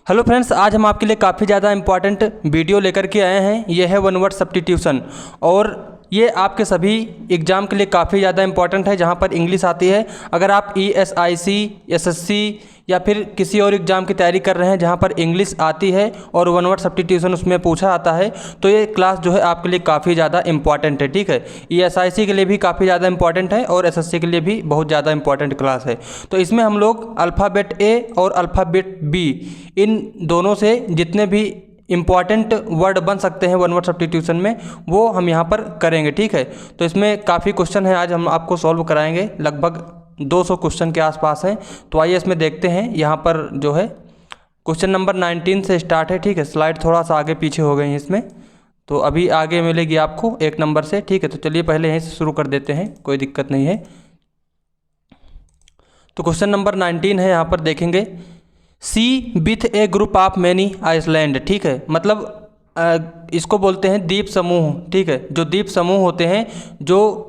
Hello friends, आज हम आपके लिए काफ़ी ज़्यादा इंपॉर्टेंट वीडियो लेकर के आए हैं। ये है वन वर्ड सब्स्टिट्यूशन और ये आपके सभी एग्ज़ाम के लिए काफ़ी ज़्यादा इंपॉर्टेंट है जहाँ पर इंग्लिश आती है। अगर आप ESIC, SSC या फिर किसी और एग्ज़ाम की तैयारी कर रहे हैं जहाँ पर इंग्लिश आती है और वन वर्ड सब्स्टिट्यूशन उसमें पूछा आता है, तो ये क्लास जो है आपके लिए काफ़ी ज़्यादा इंपॉर्टेंट है। ठीक है, ESIC के लिए भी काफ़ी ज़्यादा इंपॉर्टेंट है और SSC के लिए भी बहुत ज़्यादा इंपॉर्टेंट क्लास है। तो इसमें हम लोग अल्फ़ाबेट A और अल्फ़ाबेट B इन दोनों से जितने भी इम्पॉर्टेंट वर्ड बन सकते हैं वन वर्ड सब्स्टिट्यूशन में वो हम यहाँ पर करेंगे। ठीक है, तो इसमें काफ़ी क्वेश्चन है, आज हम आपको सॉल्व कराएंगे। लगभग 200 क्वेश्चन के आसपास हैं। तो आइए इसमें देखते हैं। यहाँ पर जो है क्वेश्चन नंबर 19 से स्टार्ट है। ठीक है, स्लाइड थोड़ा सा आगे पीछे हो गई है इसमें, तो अभी आगे मिलेगी आपको 1 नंबर से। ठीक है, तो चलिए पहले यहीं से शुरू कर देते हैं, कोई दिक्कत नहीं है। तो क्वेश्चन नंबर 19 है, यहाँ पर देखेंगे sea with a group of many island. ठीक है, मतलब इसको बोलते हैं द्वीप समूह। ठीक है, जो द्वीप समूह होते हैं जो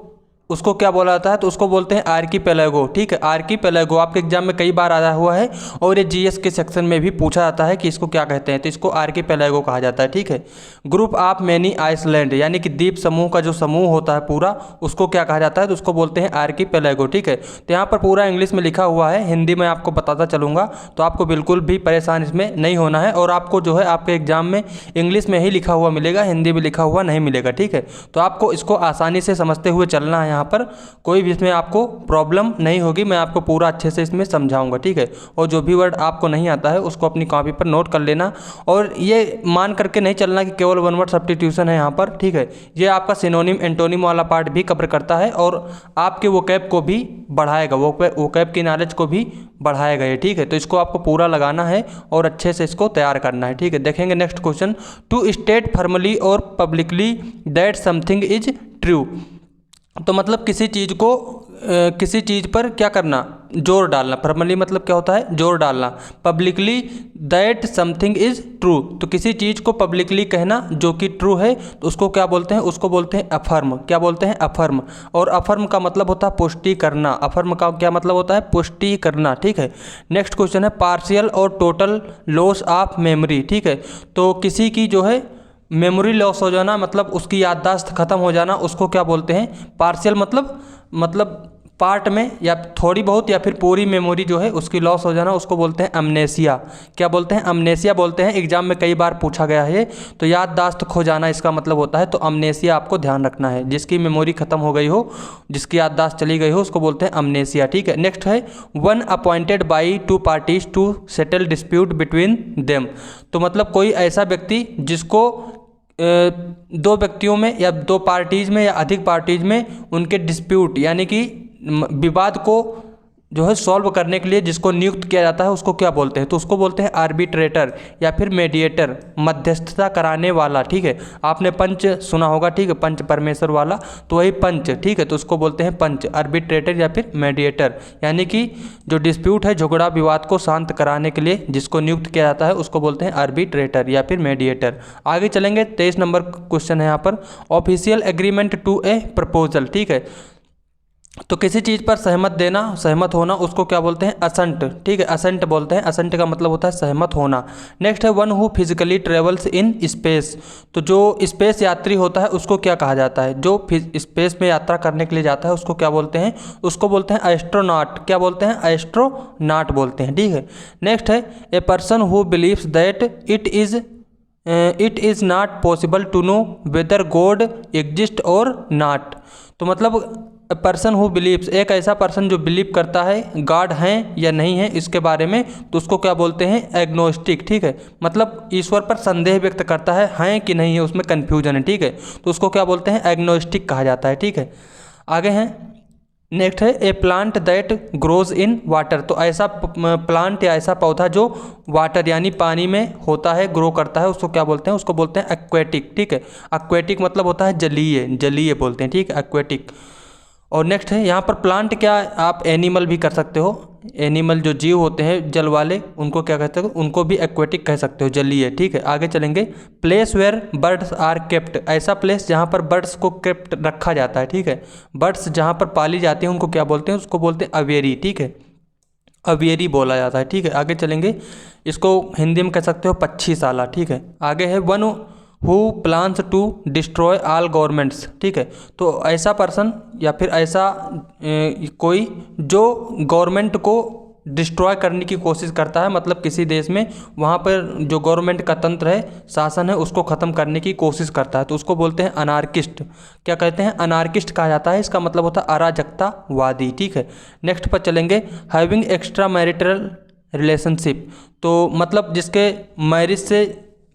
उसको क्या बोला जाता है, तो उसको बोलते हैं आर्कीपेलागो। ठीक है, आर्कीपेलागो आपके एग्जाम में कई बार आया हुआ है और ये GS के सेक्शन में भी पूछा जाता है कि इसको क्या कहते हैं, तो इसको आर्कीपेलागो कहा जाता है। ठीक है, ग्रुप ऑफ मैनी आइसलैंड यानी कि द्वीप समूह का जो समूह होता है पूरा, उसको क्या कहा जाता है, तो उसको बोलते हैं आर्कीपेलागो। ठीक है, तो यहाँ पर पूरा इंग्लिश में लिखा हुआ है, हिंदी में आपको बताता चलूँगा, तो आपको बिल्कुल भी परेशान इसमें नहीं होना है। और आपको जो है आपके एग्जाम में इंग्लिश में ही लिखा हुआ मिलेगा, हिंदी में लिखा हुआ नहीं मिलेगा। ठीक है, तो आपको इसको आसानी से समझते हुए चलना है, यहाँ पर कोई भी इसमें आपको प्रॉब्लम नहीं होगी। मैं आपको पूरा अच्छे से इसमें समझाऊंगा। ठीक है, और जो भी वर्ड आपको नहीं आता है उसको अपनी कॉपी पर नोट कर लेना और ये मान करके नहीं चलना कि केवल वन वर्ड सब्स्टिट्यूशन है यहाँ पर। ठीक है, ये आपका सिनोनिम एंटोनिम वाला पार्ट भी कवर करता है और आपके वोकैब को भी बढ़ाएगा, वोकैब की नॉलेज को भी बढ़ाएगा ये। ठीक है, तो इसको आपको पूरा लगाना है और अच्छे से इसको तैयार करना है। ठीक है, देखेंगे next question, to state formally और publicly that something is true. तो मतलब किसी चीज़ को किसी चीज़ पर क्या करना, जोर डालना। फॉर्मली मतलब क्या होता है, जोर डालना। Publicly that something is true, तो किसी चीज़ को पब्लिकली कहना जो कि ट्रू है, तो उसको क्या बोलते हैं, उसको बोलते हैं अफर्म। क्या बोलते हैं, अफर्म। और अफर्म का मतलब होता है पुष्टि करना। अफर्म का क्या मतलब होता है, पुष्टि करना। ठीक है, नेक्स्ट क्वेश्चन है पार्शियल और टोटल लॉस ऑफ मेमोरी। ठीक है, तो किसी की जो है मेमोरी लॉस हो जाना, मतलब उसकी याददाश्त खत्म हो जाना, उसको क्या बोलते हैं, पार्शियल मतलब पार्ट में या थोड़ी बहुत या फिर पूरी मेमोरी जो है उसकी लॉस हो जाना, उसको बोलते हैं अमनेसिया। क्या बोलते हैं, अमनेसिया बोलते हैं। एग्जाम में कई बार पूछा गया है, तो याददाश्त खो जाना इसका मतलब होता है, तो अमनेसिया आपको ध्यान रखना है। जिसकी मेमोरी खत्म हो गई हो, जिसकी याददाश्त चली गई हो, उसको बोलते हैं अमनेसिया। ठीक है, नेक्स्ट है one appointed by two parties to settle dispute between them. तो मतलब कोई ऐसा व्यक्ति जिसको दो व्यक्तियों में या दो पार्टीज़ में या अधिक पार्टीज़ में उनके डिस्प्यूट यानी कि विवाद को जो है सॉल्व करने के लिए जिसको नियुक्त किया जाता है उसको क्या बोलते हैं, तो उसको बोलते हैं आर्बिट्रेटर या फिर मेडिएटर, मध्यस्थता कराने वाला। ठीक है, आपने पंच सुना होगा। ठीक है, पंच परमेश्वर वाला, तो वही पंच। ठीक है, तो उसको बोलते हैं पंच, आर्बिट्रेटर या फिर मेडिएटर, यानी कि जो डिस्प्यूट है, झगड़ा विवाद को शांत कराने के लिए जिसको नियुक्त किया जाता है उसको बोलते हैं आर्बिट्रेटर या फिर मेडिएटर। आगे चलेंगे, 23 नंबर क्वेश्चन है यहाँ पर, official agreement to a proposal. ठीक है, तो किसी चीज़ पर सहमत देना, सहमत होना, उसको क्या बोलते हैं, असंट। ठीक है, असंट बोलते हैं। असंट का मतलब होता है सहमत होना। नेक्स्ट है one who physically travels in space. तो जो स्पेस यात्री होता है उसको क्या कहा जाता है, जो स्पेस में यात्रा करने के लिए जाता है उसको क्या बोलते हैं, उसको बोलते हैं एस्ट्रोनॉट। क्या बोलते हैं, एस्ट्रोनॉट बोलते हैं। ठीक है, नेक्स्ट है a person who believes that it is not possible to know whether God exist और नॉट। तो मतलब पर्सन हु बिलीव्स, एक ऐसा पर्सन जो बिलीव करता है गॉड हैं या नहीं है इसके बारे में, तो उसको क्या बोलते हैं, एग्नोस्टिक। ठीक है, मतलब ईश्वर पर संदेह व्यक्त करता है, हैं कि नहीं है, उसमें कन्फ्यूजन है। ठीक है, तो उसको क्या बोलते हैं, एग्नोस्टिक कहा जाता है। ठीक है, आगे हैं, नेक्स्ट है a plant that grows in water. तो ऐसा प्लांट या ऐसा पौधा जो वाटर यानी पानी में होता है, ग्रो करता है, उसको क्या बोलते हैं, उसको बोलते हैं एक्वेटिक। ठीक है, एक्वेटिक मतलब होता है जलीय, जलीय बोलते हैं। ठीक है, एक्वेटिक। और नेक्स्ट है यहाँ पर प्लांट, क्या आप एनिमल भी कर सकते हो, एनिमल जो जीव होते हैं जल वाले उनको क्या कहते हो, उनको भी एक्वेटिक कह सकते हो, जलीय। ठीक है, आगे चलेंगे, place where birds are kept. ऐसा प्लेस जहाँ पर बर्ड्स को केप्ट रखा जाता है। ठीक है, बर्ड्स जहाँ पर पाली जाती हैं उनको क्या बोलते हैं, उसको बोलते हैं अवेरी। ठीक है, अवियरी बोला जाता है, ठीक है। आगे चलेंगे, इसको हिंदी में कह सकते हो पक्षी साला, ठीक है। आगे है one who plans to destroy all governments, ठीक है। तो ऐसा पर्सन या फिर ऐसा कोई जो गवर्नमेंट को डिस्ट्रॉय करने की कोशिश करता है, मतलब किसी देश में वहाँ पर जो गवर्नमेंट का तंत्र है, शासन है, उसको ख़त्म करने की कोशिश करता है, तो उसको बोलते हैं अनार्किस्ट। क्या कहते हैं? अनार्किस्ट कहा जाता है। इसका मतलब होता है अराजकतावादी, ठीक है। नेक्स्ट पर चलेंगे, हैविंग एक्स्ट्रा मैरिटल रिलेशनशिप। तो मतलब जिसके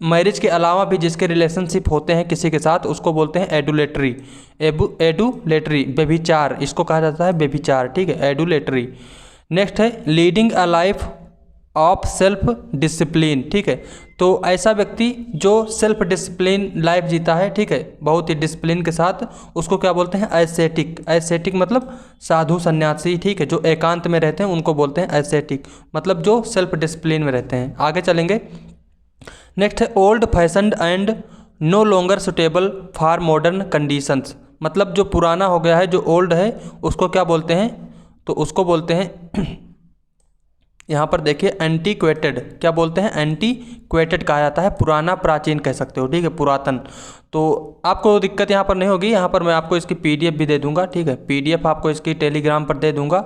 मैरिज के अलावा भी जिसके रिलेशनशिप होते हैं किसी के साथ, उसको बोलते हैं एडुलेटरी। एडुलेटरी व्यभिचार, इसको कहा जाता है व्यभिचार, ठीक है, एडुलेटरी। नेक्स्ट है leading a life of self discipline, ठीक है। तो ऐसा व्यक्ति जो सेल्फ डिसिप्लिन लाइफ जीता है, ठीक है, बहुत ही डिसिप्लिन के साथ, उसको क्या बोलते हैं? एसेटिक। एसेटिक मतलब साधु सन्यासी, ठीक है, जो एकांत में रहते हैं उनको बोलते हैं एसेटिक, मतलब जो सेल्फ डिसिप्लिन में रहते हैं। आगे चलेंगे, नेक्स्ट है old fashioned and no longer suitable for modern conditions. मतलब जो पुराना हो गया है, जो ओल्ड है, उसको क्या बोलते हैं? तो उसको बोलते हैं यहाँ पर देखिए एंटीक्वेटेड। क्या बोलते हैं? एंटीक्वेटेड कहा जाता है, पुराना, प्राचीन कह सकते हो, ठीक है, पुरातन। तो आपको दिक्कत यहाँ पर नहीं होगी, यहाँ पर मैं आपको इसकी पीडीएफ भी दे दूंगा, ठीक है। पीडीएफ आपको इसकी टेलीग्राम पर दे दूंगा,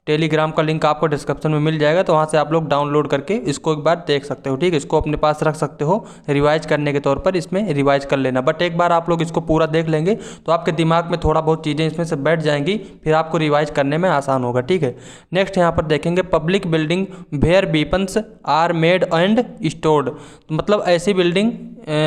टेलीग्राम का लिंक आपको डिस्क्रिप्शन में मिल जाएगा, तो वहाँ से आप लोग डाउनलोड करके इसको एक बार देख सकते हो, ठीक है। इसको अपने पास रख सकते हो, रिवाइज करने के तौर पर इसमें रिवाइज कर लेना। बट एक बार आप लोग इसको पूरा देख लेंगे तो आपके दिमाग में थोड़ा बहुत चीज़ें इसमें से बैठ जाएंगी, फिर आपको रिवाइज करने में आसान होगा, ठीक है। नेक्स्ट यहाँ पर देखेंगे, public building where weapons are made and stored. मतलब ऐसी बिल्डिंग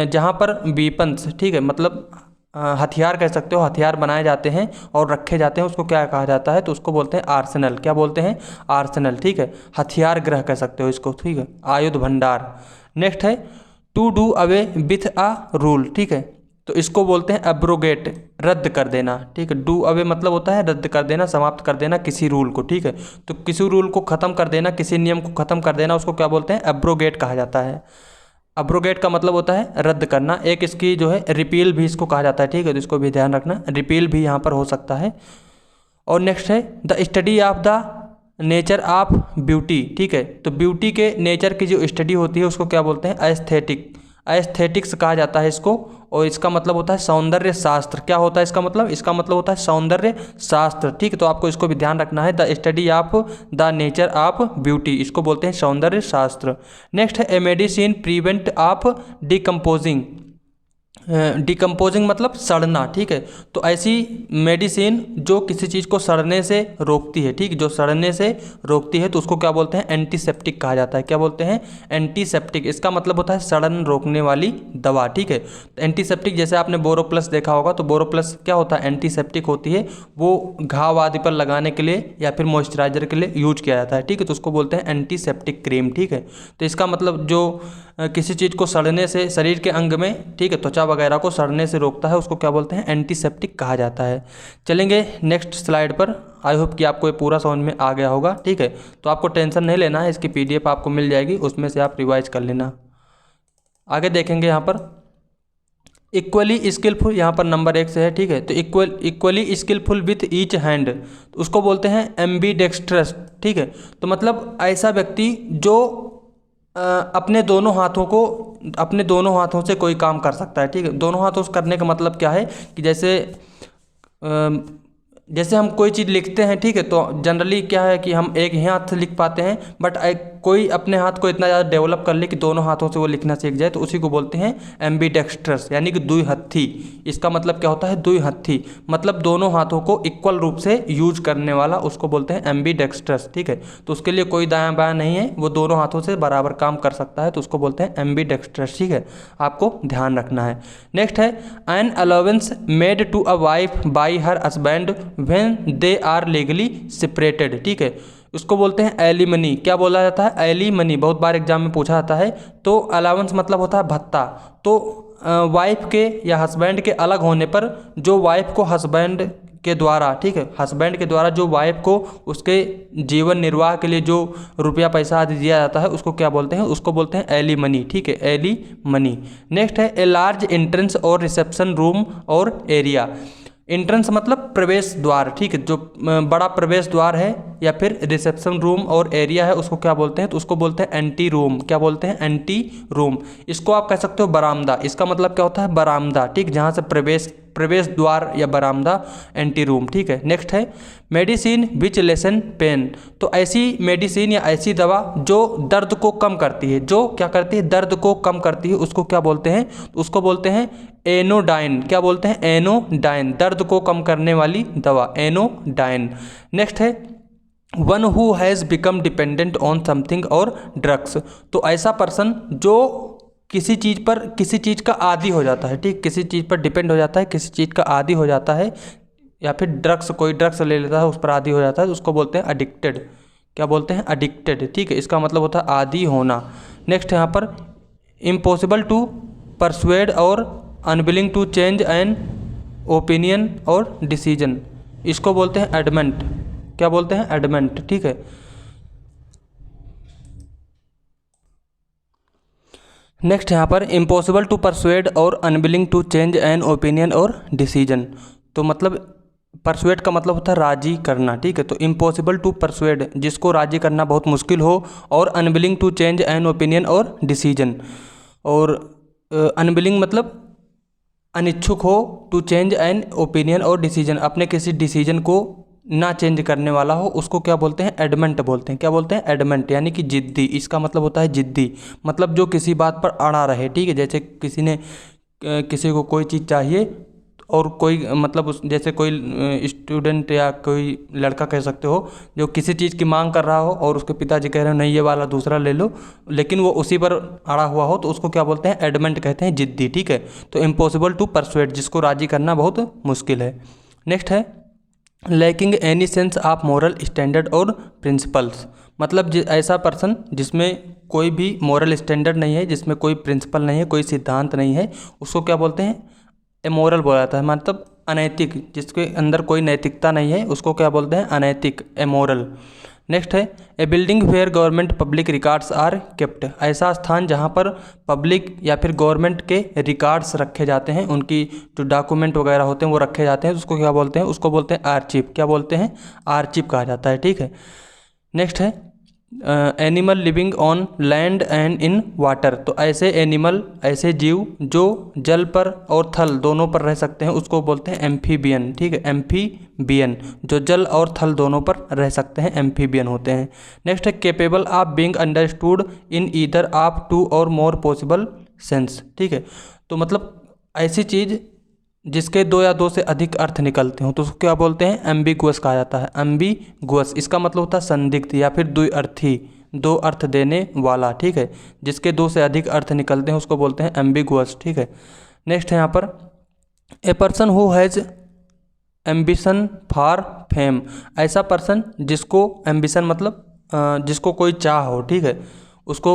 जहाँ पर वीपन्स, ठीक है, मतलब हथियार कह सकते हो, हथियार बनाए जाते हैं और रखे जाते हैं, उसको क्या कहा जाता है? तो उसको बोलते हैं आर्सेनल। क्या बोलते हैं? आर्सेनल, ठीक है। हथियार गृह कह सकते हो इसको, ठीक है, आयुध भंडार। नेक्स्ट है to do away with a rule, ठीक है। तो इसको बोलते हैं एब्रोगेट, रद्द कर देना, ठीक है। डू अवे मतलब होता है रद्द कर देना, समाप्त कर देना किसी रूल को, ठीक है। तो किसी रूल को ख़त्म कर देना, किसी नियम को ख़त्म कर देना, उसको क्या बोलते हैं? एब्रोगेट कहा जाता है। अब्रोगेट का मतलब होता है रद्द करना। एक इसकी जो है रिपील भी इसको कहा जाता है, ठीक है, तो इसको भी ध्यान रखना, रिपील भी यहाँ पर हो सकता है। और नेक्स्ट है the study of the nature of beauty, ठीक है। तो ब्यूटी के नेचर की जो स्टडी होती है उसको क्या बोलते हैं? एस्थेटिक। एस्थेटिक्स कहा जाता है इसको, और इसका मतलब होता है सौंदर्य शास्त्र। क्या होता है इसका मतलब? इसका मतलब होता है सौंदर्य शास्त्र, ठीक है। तो आपको इसको भी ध्यान रखना है, the study of the nature of beauty, इसको बोलते हैं सौंदर्य शास्त्र। नेक्स्ट है a medicine prevent of decomposing. Decomposing मतलब सड़ना, ठीक है। तो ऐसी मेडिसिन जो किसी चीज़ को सड़ने से रोकती है, ठीक, जो सड़ने से रोकती है, तो उसको क्या बोलते हैं? एंटीसेप्टिक कहा जाता है। क्या बोलते हैं? एंटीसेप्टिक। इसका मतलब होता है सड़न रोकने वाली दवा, ठीक है। तो एंटीसेप्टिक, जैसे आपने बोरोप्लस देखा होगा, तो बोरोप्लस क्या होता है? एंटीसेप्टिक होती है, वो घाव आदि पर लगाने के लिए या फिर मॉइस्चराइजर के लिए यूज किया जाता है, ठीक है। तो उसको बोलते हैं एंटीसेप्टिक क्रीम, ठीक है। तो इसका मतलब जो किसी चीज़ को सड़ने से, शरीर के अंग में, ठीक है, त्वचा वगैरह को सड़ने से रोकता है, उसको क्या बोलते हैं? एंटीसेप्टिक कहा जाता है। चलेंगे नेक्स्ट स्लाइड पर। आई होप कि आपको ये पूरा समझ में आ गया होगा, ठीक है। तो आपको टेंशन नहीं लेना है, इसकी पीडीएफ आपको मिल जाएगी, उसमें से आप रिवाइज कर लेना। आगे देखेंगे यहाँ पर इक्वली स्किलफुल, यहाँ पर नंबर 1 से है, ठीक है। तो equally skillful with each hand, तो उसको बोलते हैं एम्बीडेक्स्ट्रस, ठीक है। तो मतलब ऐसा व्यक्ति जो अपने दोनों हाथों से कोई काम कर सकता है, ठीक है। दोनों हाथों से करने का मतलब क्या है कि जैसे हम कोई चीज़ लिखते हैं, ठीक है, तो जनरली क्या है कि हम एक ही हाथ से लिख पाते हैं, बट कोई अपने हाथ को इतना ज़्यादा डेवलप कर ले कि दोनों हाथों से वो लिखना सीख जाए, तो उसी को बोलते हैं एम्बीडेक्स्ट्रस, यानी कि द्विहत्थी। इसका मतलब क्या होता है? द्विहत्थी मतलब दोनों हाथों को इक्वल रूप से यूज करने वाला, उसको बोलते हैं एम्बीडेक्स्ट्रस, ठीक है। तो उसके लिए कोई दायां बायां नहीं है, वो दोनों हाथों से बराबर काम कर सकता है, तो उसको बोलते हैं एम्बीडेक्स्ट्रस, ठीक है। आपको ध्यान रखना है। नेक्स्ट है an allowance made to a wife by her husband when they are legally separated, ठीक है। उसको बोलते हैं एलिमनी। क्या बोला जाता है? एलिमनी, बहुत बार एग्जाम में पूछा जाता है। तो अलाउंस मतलब होता है भत्ता। तो वाइफ के या हस्बैंड के अलग होने पर जो वाइफ को हस्बैंड के द्वारा, ठीक है, हस्बैंड के द्वारा जो वाइफ को उसके जीवन निर्वाह के लिए जो रुपया पैसा आदि दिया जाता है, उसको क्या बोलते हैं? उसको बोलते हैं एलिमनी, ठीक है, एलिमनी। नेक्स्ट है ए लार्ज एंट्रेंस और रिसेप्शन रूम और एरिया। एंट्रेंस मतलब प्रवेश द्वार, ठीक है, जो बड़ा प्रवेश द्वार है या फिर रिसेप्शन रूम और एरिया है उसको क्या बोलते हैं, तो उसको बोलते हैं एंटी रूम। क्या बोलते हैं, एंटी रूम। इसको आप कह सकते हो बरामदा, इसका मतलब क्या होता है, बरामदा, ठीक, जहाँ से प्रवेश द्वार या बरामदा, एंटी रूम, ठीक है। नेक्स्ट है मेडिसिन विच लेसन पेन। तो ऐसी मेडिसिन या ऐसी दवा जो दर्द को कम करती है, जो क्या करती है, दर्द को कम करती है, उसको क्या बोलते हैं, उसको बोलते हैं एनोडाइन। क्या बोलते हैं, एनोडाइन, दर्द को कम करने वाली दवा, एनोडाइन। नेक्स्ट है one who has become dependent on something और ड्रग्स। तो ऐसा पर्सन जो किसी चीज़ का आदी हो जाता है, ठीक, किसी चीज़ पर डिपेंड हो जाता है, किसी चीज़ का आदी हो जाता है, या फिर कोई ड्रग्स ले लेता है, उस पर आदी हो जाता है, तो उसको बोलते हैं एडिक्टेड। क्या बोलते हैं, एडिक्टेड, ठीक है, इसका मतलब होता है आदी होना। नेक्स्ट यहाँ पर इम्पॉसिबल टू परसुएड और unwilling to change an opinion और डिसीजन, इसको बोलते हैं एडमेंट। क्या बोलते हैं, एडमेंट, ठीक है। नेक्स्ट यहाँ पर इम्पॉसिबल टू परसुएड और unwilling to change an opinion और डिसीजन। तो मतलब परसुएड का मतलब होता है राजी करना, ठीक है। तो इम्पॉसिबल टू परसुएड, जिसको राजी करना बहुत मुश्किल हो, और unwilling to change an opinion और डिसीजन। और अनविलिंग मतलब अनिच्छुक हो, टू चेंज एन ओपिनियन और डिसीजन, अपने किसी डिसीजन को ना चेंज करने वाला हो, उसको क्या बोलते हैं, एडमेंट बोलते हैं। क्या बोलते हैं, एडमेंट, यानी कि जिद्दी, इसका मतलब होता है जिद्दी, मतलब जो किसी बात पर अड़ा रहे, ठीक है। जैसे किसी को कोई चीज़ चाहिए और कोई मतलब जैसे कोई स्टूडेंट या कोई लड़का कह सकते हो जो किसी चीज़ की मांग कर रहा हो और उसके पिताजी कह रहे हो नहीं ये वाला दूसरा ले लो, लेकिन वो उसी पर अड़ा हुआ हो, तो उसको क्या बोलते हैं, एडमेंट कहते हैं, जिद्दी, ठीक है। तो इम्पॉसिबल टू परसुएड, जिसको राजी करना बहुत मुश्किल है। नेक्स्ट है lacking any sense of moral standard और प्रिंसिपल्स। मतलब ऐसा पर्सन जिसमें कोई भी मॉरल स्टैंडर्ड नहीं है, जिसमें कोई प्रिंसिपल नहीं है, कोई सिद्धांत नहीं है, उसको क्या बोलते हैं, एमोरल बोला जाता है, मतलब अनैतिक, जिसके अंदर कोई नैतिकता नहीं है, उसको क्या बोलते हैं, अनैतिक, एमोरल। नेक्स्ट है a building where government public records are kept. ऐसा स्थान जहाँ पर पब्लिक या फिर गवर्नमेंट के रिकॉर्ड्स रखे जाते हैं, उनकी जो डॉक्यूमेंट वगैरह होते हैं वो रखे जाते हैं, उसको क्या बोलते हैं, उसको बोलते हैं आर्चिव। क्या बोलते हैं, आर्चिव कहा जाता है, ठीक है। नेक्स्ट है animal living on land and in water. तो ऐसे एनिमल, ऐसे जीव जो जल पर और थल दोनों पर रह सकते हैं, उसको बोलते हैं एम्फीबियन, ठीक है, एम्फीबियन, जो जल और थल दोनों पर रह सकते हैं, एम्फीबियन होते हैं। नेक्स्ट है capable of being understood in either of two और मोर पॉसिबल सेंस, ठीक है। तो मतलब ऐसी चीज़ जिसके दो या दो से अधिक अर्थ निकलते हो, तो उसको क्या बोलते हैं, एम्बिगुअस कहा जाता है, एम्बिगुअस, इसका मतलब होता है संदिग्ध या फिर द्विअर्थी, दो अर्थ देने वाला, ठीक है, जिसके दो से अधिक अर्थ निकलते हैं उसको बोलते हैं एम्बिगुअस, ठीक है। नेक्स्ट है यहाँ पर a person who has ambition for fame. ऐसा पर्सन जिसको एम्बिशन मतलब जिसको कोई चाह हो, ठीक है, उसको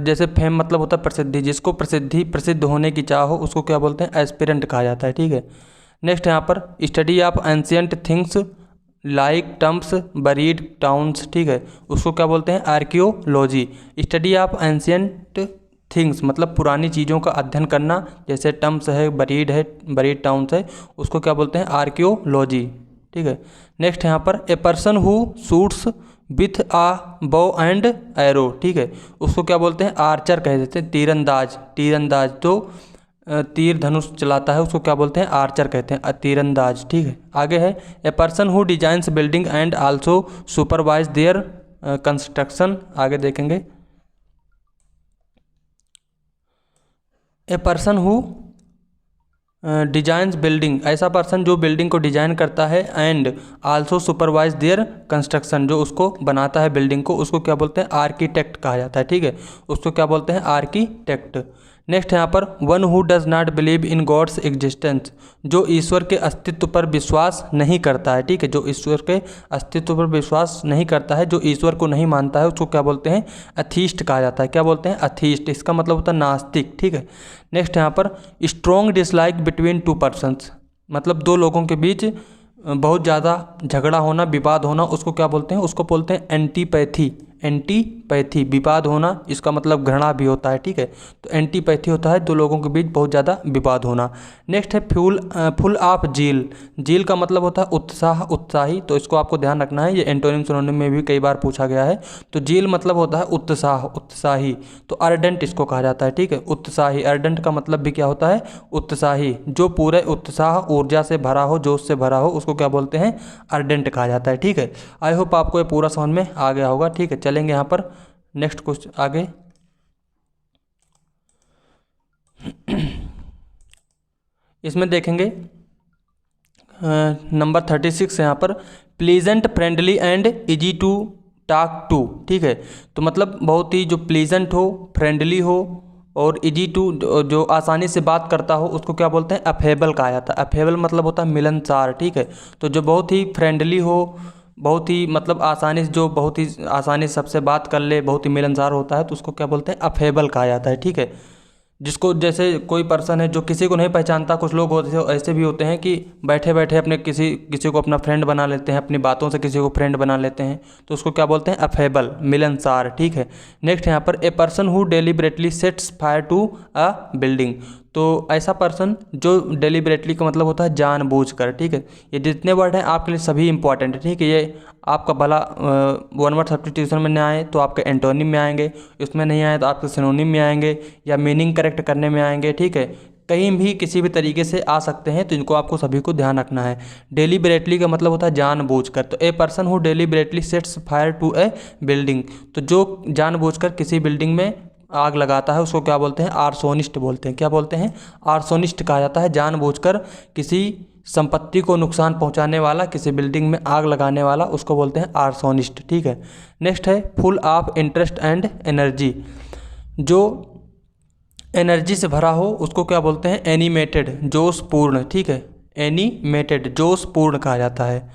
जैसे फेम मतलब होता है प्रसिद्धि, जिसको प्रसिद्ध होने की चाह हो, उसको क्या बोलते हैं, एस्पिरेंट कहा जाता है, ठीक है। नेक्स्ट यहाँ पर study of ancient things like tombs buried towns, ठीक है, उसको क्या बोलते हैं, archaeology. Study of ancient things मतलब पुरानी चीज़ों का अध्ययन करना, जैसे टम्प्स है, बरीड टाउन्स है, उसको क्या बोलते हैं, आर्कियोलॉजी, ठीक है। नेक्स्ट यहाँ पर a person who shoots with a bow and arrow, ठीक है, उसको क्या बोलते हैं, आर्चर कह देते हैं, तीरंदाज तो तीर धनुष चलाता है, उसको क्या बोलते हैं, आर्चर कहते हैं, तीरंदाज, ठीक है। आगे है a person who designs building and also supervise there construction. आगे देखेंगे ए पर्सन हु डिजाइंस बिल्डिंग, ऐसा पर्सन जो बिल्डिंग को डिजाइन करता है, and also supervise there construction, जो उसको बनाता है बिल्डिंग को, उसको क्या बोलते हैं, आर्किटेक्ट कहा जाता है, ठीक है, उसको क्या बोलते हैं, आर्किटेक्ट। नेक्स्ट यहाँ पर one who does not believe in God's existence, जो ईश्वर के अस्तित्व पर विश्वास नहीं करता है, ठीक है, जो ईश्वर के अस्तित्व पर विश्वास नहीं करता है, जो ईश्वर को नहीं मानता है, उसको क्या बोलते हैं, अथीस्ट कहा जाता है। क्या बोलते हैं, अथीस्ट, इसका मतलब होता है नास्तिक, ठीक है। नेक्स्ट यहाँ पर strong dislike between two persons, मतलब दो लोगों के बीच बहुत ज़्यादा झगड़ा होना, विवाद होना, उसको क्या बोलते हैं, उसको बोलते हैं एंटीपैथी। एंटीपैथी विवाद होना, इसका मतलब घृणा भी होता है, ठीक है। तो एंटीपैथी होता है दो लोगों के बीच बहुत ज़्यादा विवाद होना। नेक्स्ट है फुल ऑफ जील। जील का मतलब होता है उत्साह, उत्साही, तो इसको आपको ध्यान रखना है, ये एंटोनिम सिनोनिम में भी कई बार पूछा गया है। तो जील मतलब होता है उत्साह, उत्साही। तो अर्डेंट इसको कहा जाता है, ठीक है, उत्साही। अर्डेंट का मतलब भी क्या होता है, उत्साही। जो पूरे उत्साह ऊर्जा से भरा हो, जोश से भरा हो, उसको क्या बोलते हैं, अर्डेंट कहा जाता है, ठीक है। आई होप आपको ये पूरा समझ में आ गया होगा, ठीक है। चलेंगे यहाँ पर नेक्स्ट क्वेश्चन आगे। इसमें देखेंगे नंबर 36 है यहाँ पर, pleasant, friendly and easy to talk to, ठीक है। तो मतलब बहुत ही जो प्लीजेंट हो, फ्रेंडली हो और इजी टू, जो आसानी से बात करता हो, उसको क्या बोलते हैं, अफेबल कहा जाता है। अफेबल मतलब होता है मिलनसार, ठीक है। तो जो बहुत ही फ्रेंडली हो, बहुत ही मतलब आसानी से, जो बहुत ही आसानी से सबसे बात कर ले, बहुत ही मिलनसार होता है, तो उसको क्या बोलते हैं, अफेबल कहा जाता है, ठीक है। जिसको जैसे कोई पर्सन है जो किसी को नहीं पहचानता, कुछ लोग होते ऐसे भी होते हैं कि बैठे बैठे अपने किसी किसी को अपना फ्रेंड बना लेते हैं, अपनी बातों से किसी को फ्रेंड बना लेते हैं, तो उसको क्या बोलते हैं, अफेबल, मिलनसार, ठीक है। नेक्स्ट यहाँ पर, a person who deliberately sets fire to a building. तो ऐसा पर्सन जो डेलिबरेटली का मतलब होता है जानबूझकर, ठीक है। ये जितने वर्ड हैं आपके लिए सभी इंपॉर्टेंट है, ठीक है। ये आपका भला वन वर्ड सब्स्टिट्यूशन में नहीं आए तो आपके एंटोनिम में आएंगे, इसमें नहीं आए तो आपके सिनोनिम में आएंगे, या मीनिंग करेक्ट करने में आएंगे, ठीक है। कहीं भी किसी भी तरीके से आ सकते हैं, तो इनको आपको सभी को ध्यान रखना है। डेलिबरेटली का मतलब होता है जानबूझकर। तो a person who deliberately sets fire to a building, तो जो जानबूझकर किसी बिल्डिंग में आग लगाता है, उसको क्या बोलते हैं, आर्सोनिस्ट बोलते हैं। क्या बोलते हैं, आर्सोनिस्ट कहा जाता है। जानबूझकर किसी संपत्ति को नुकसान पहुंचाने वाला, किसी बिल्डिंग में आग लगाने वाला, उसको बोलते हैं आर्सोनिस्ट, ठीक है। नेक्स्ट है full of interest and energy. जो एनर्जी से भरा हो उसको क्या बोलते हैं, एनिमेटेड, जोशपूर्ण, ठीक है। एनिमेटेड, जोशपूर्ण कहा जाता है।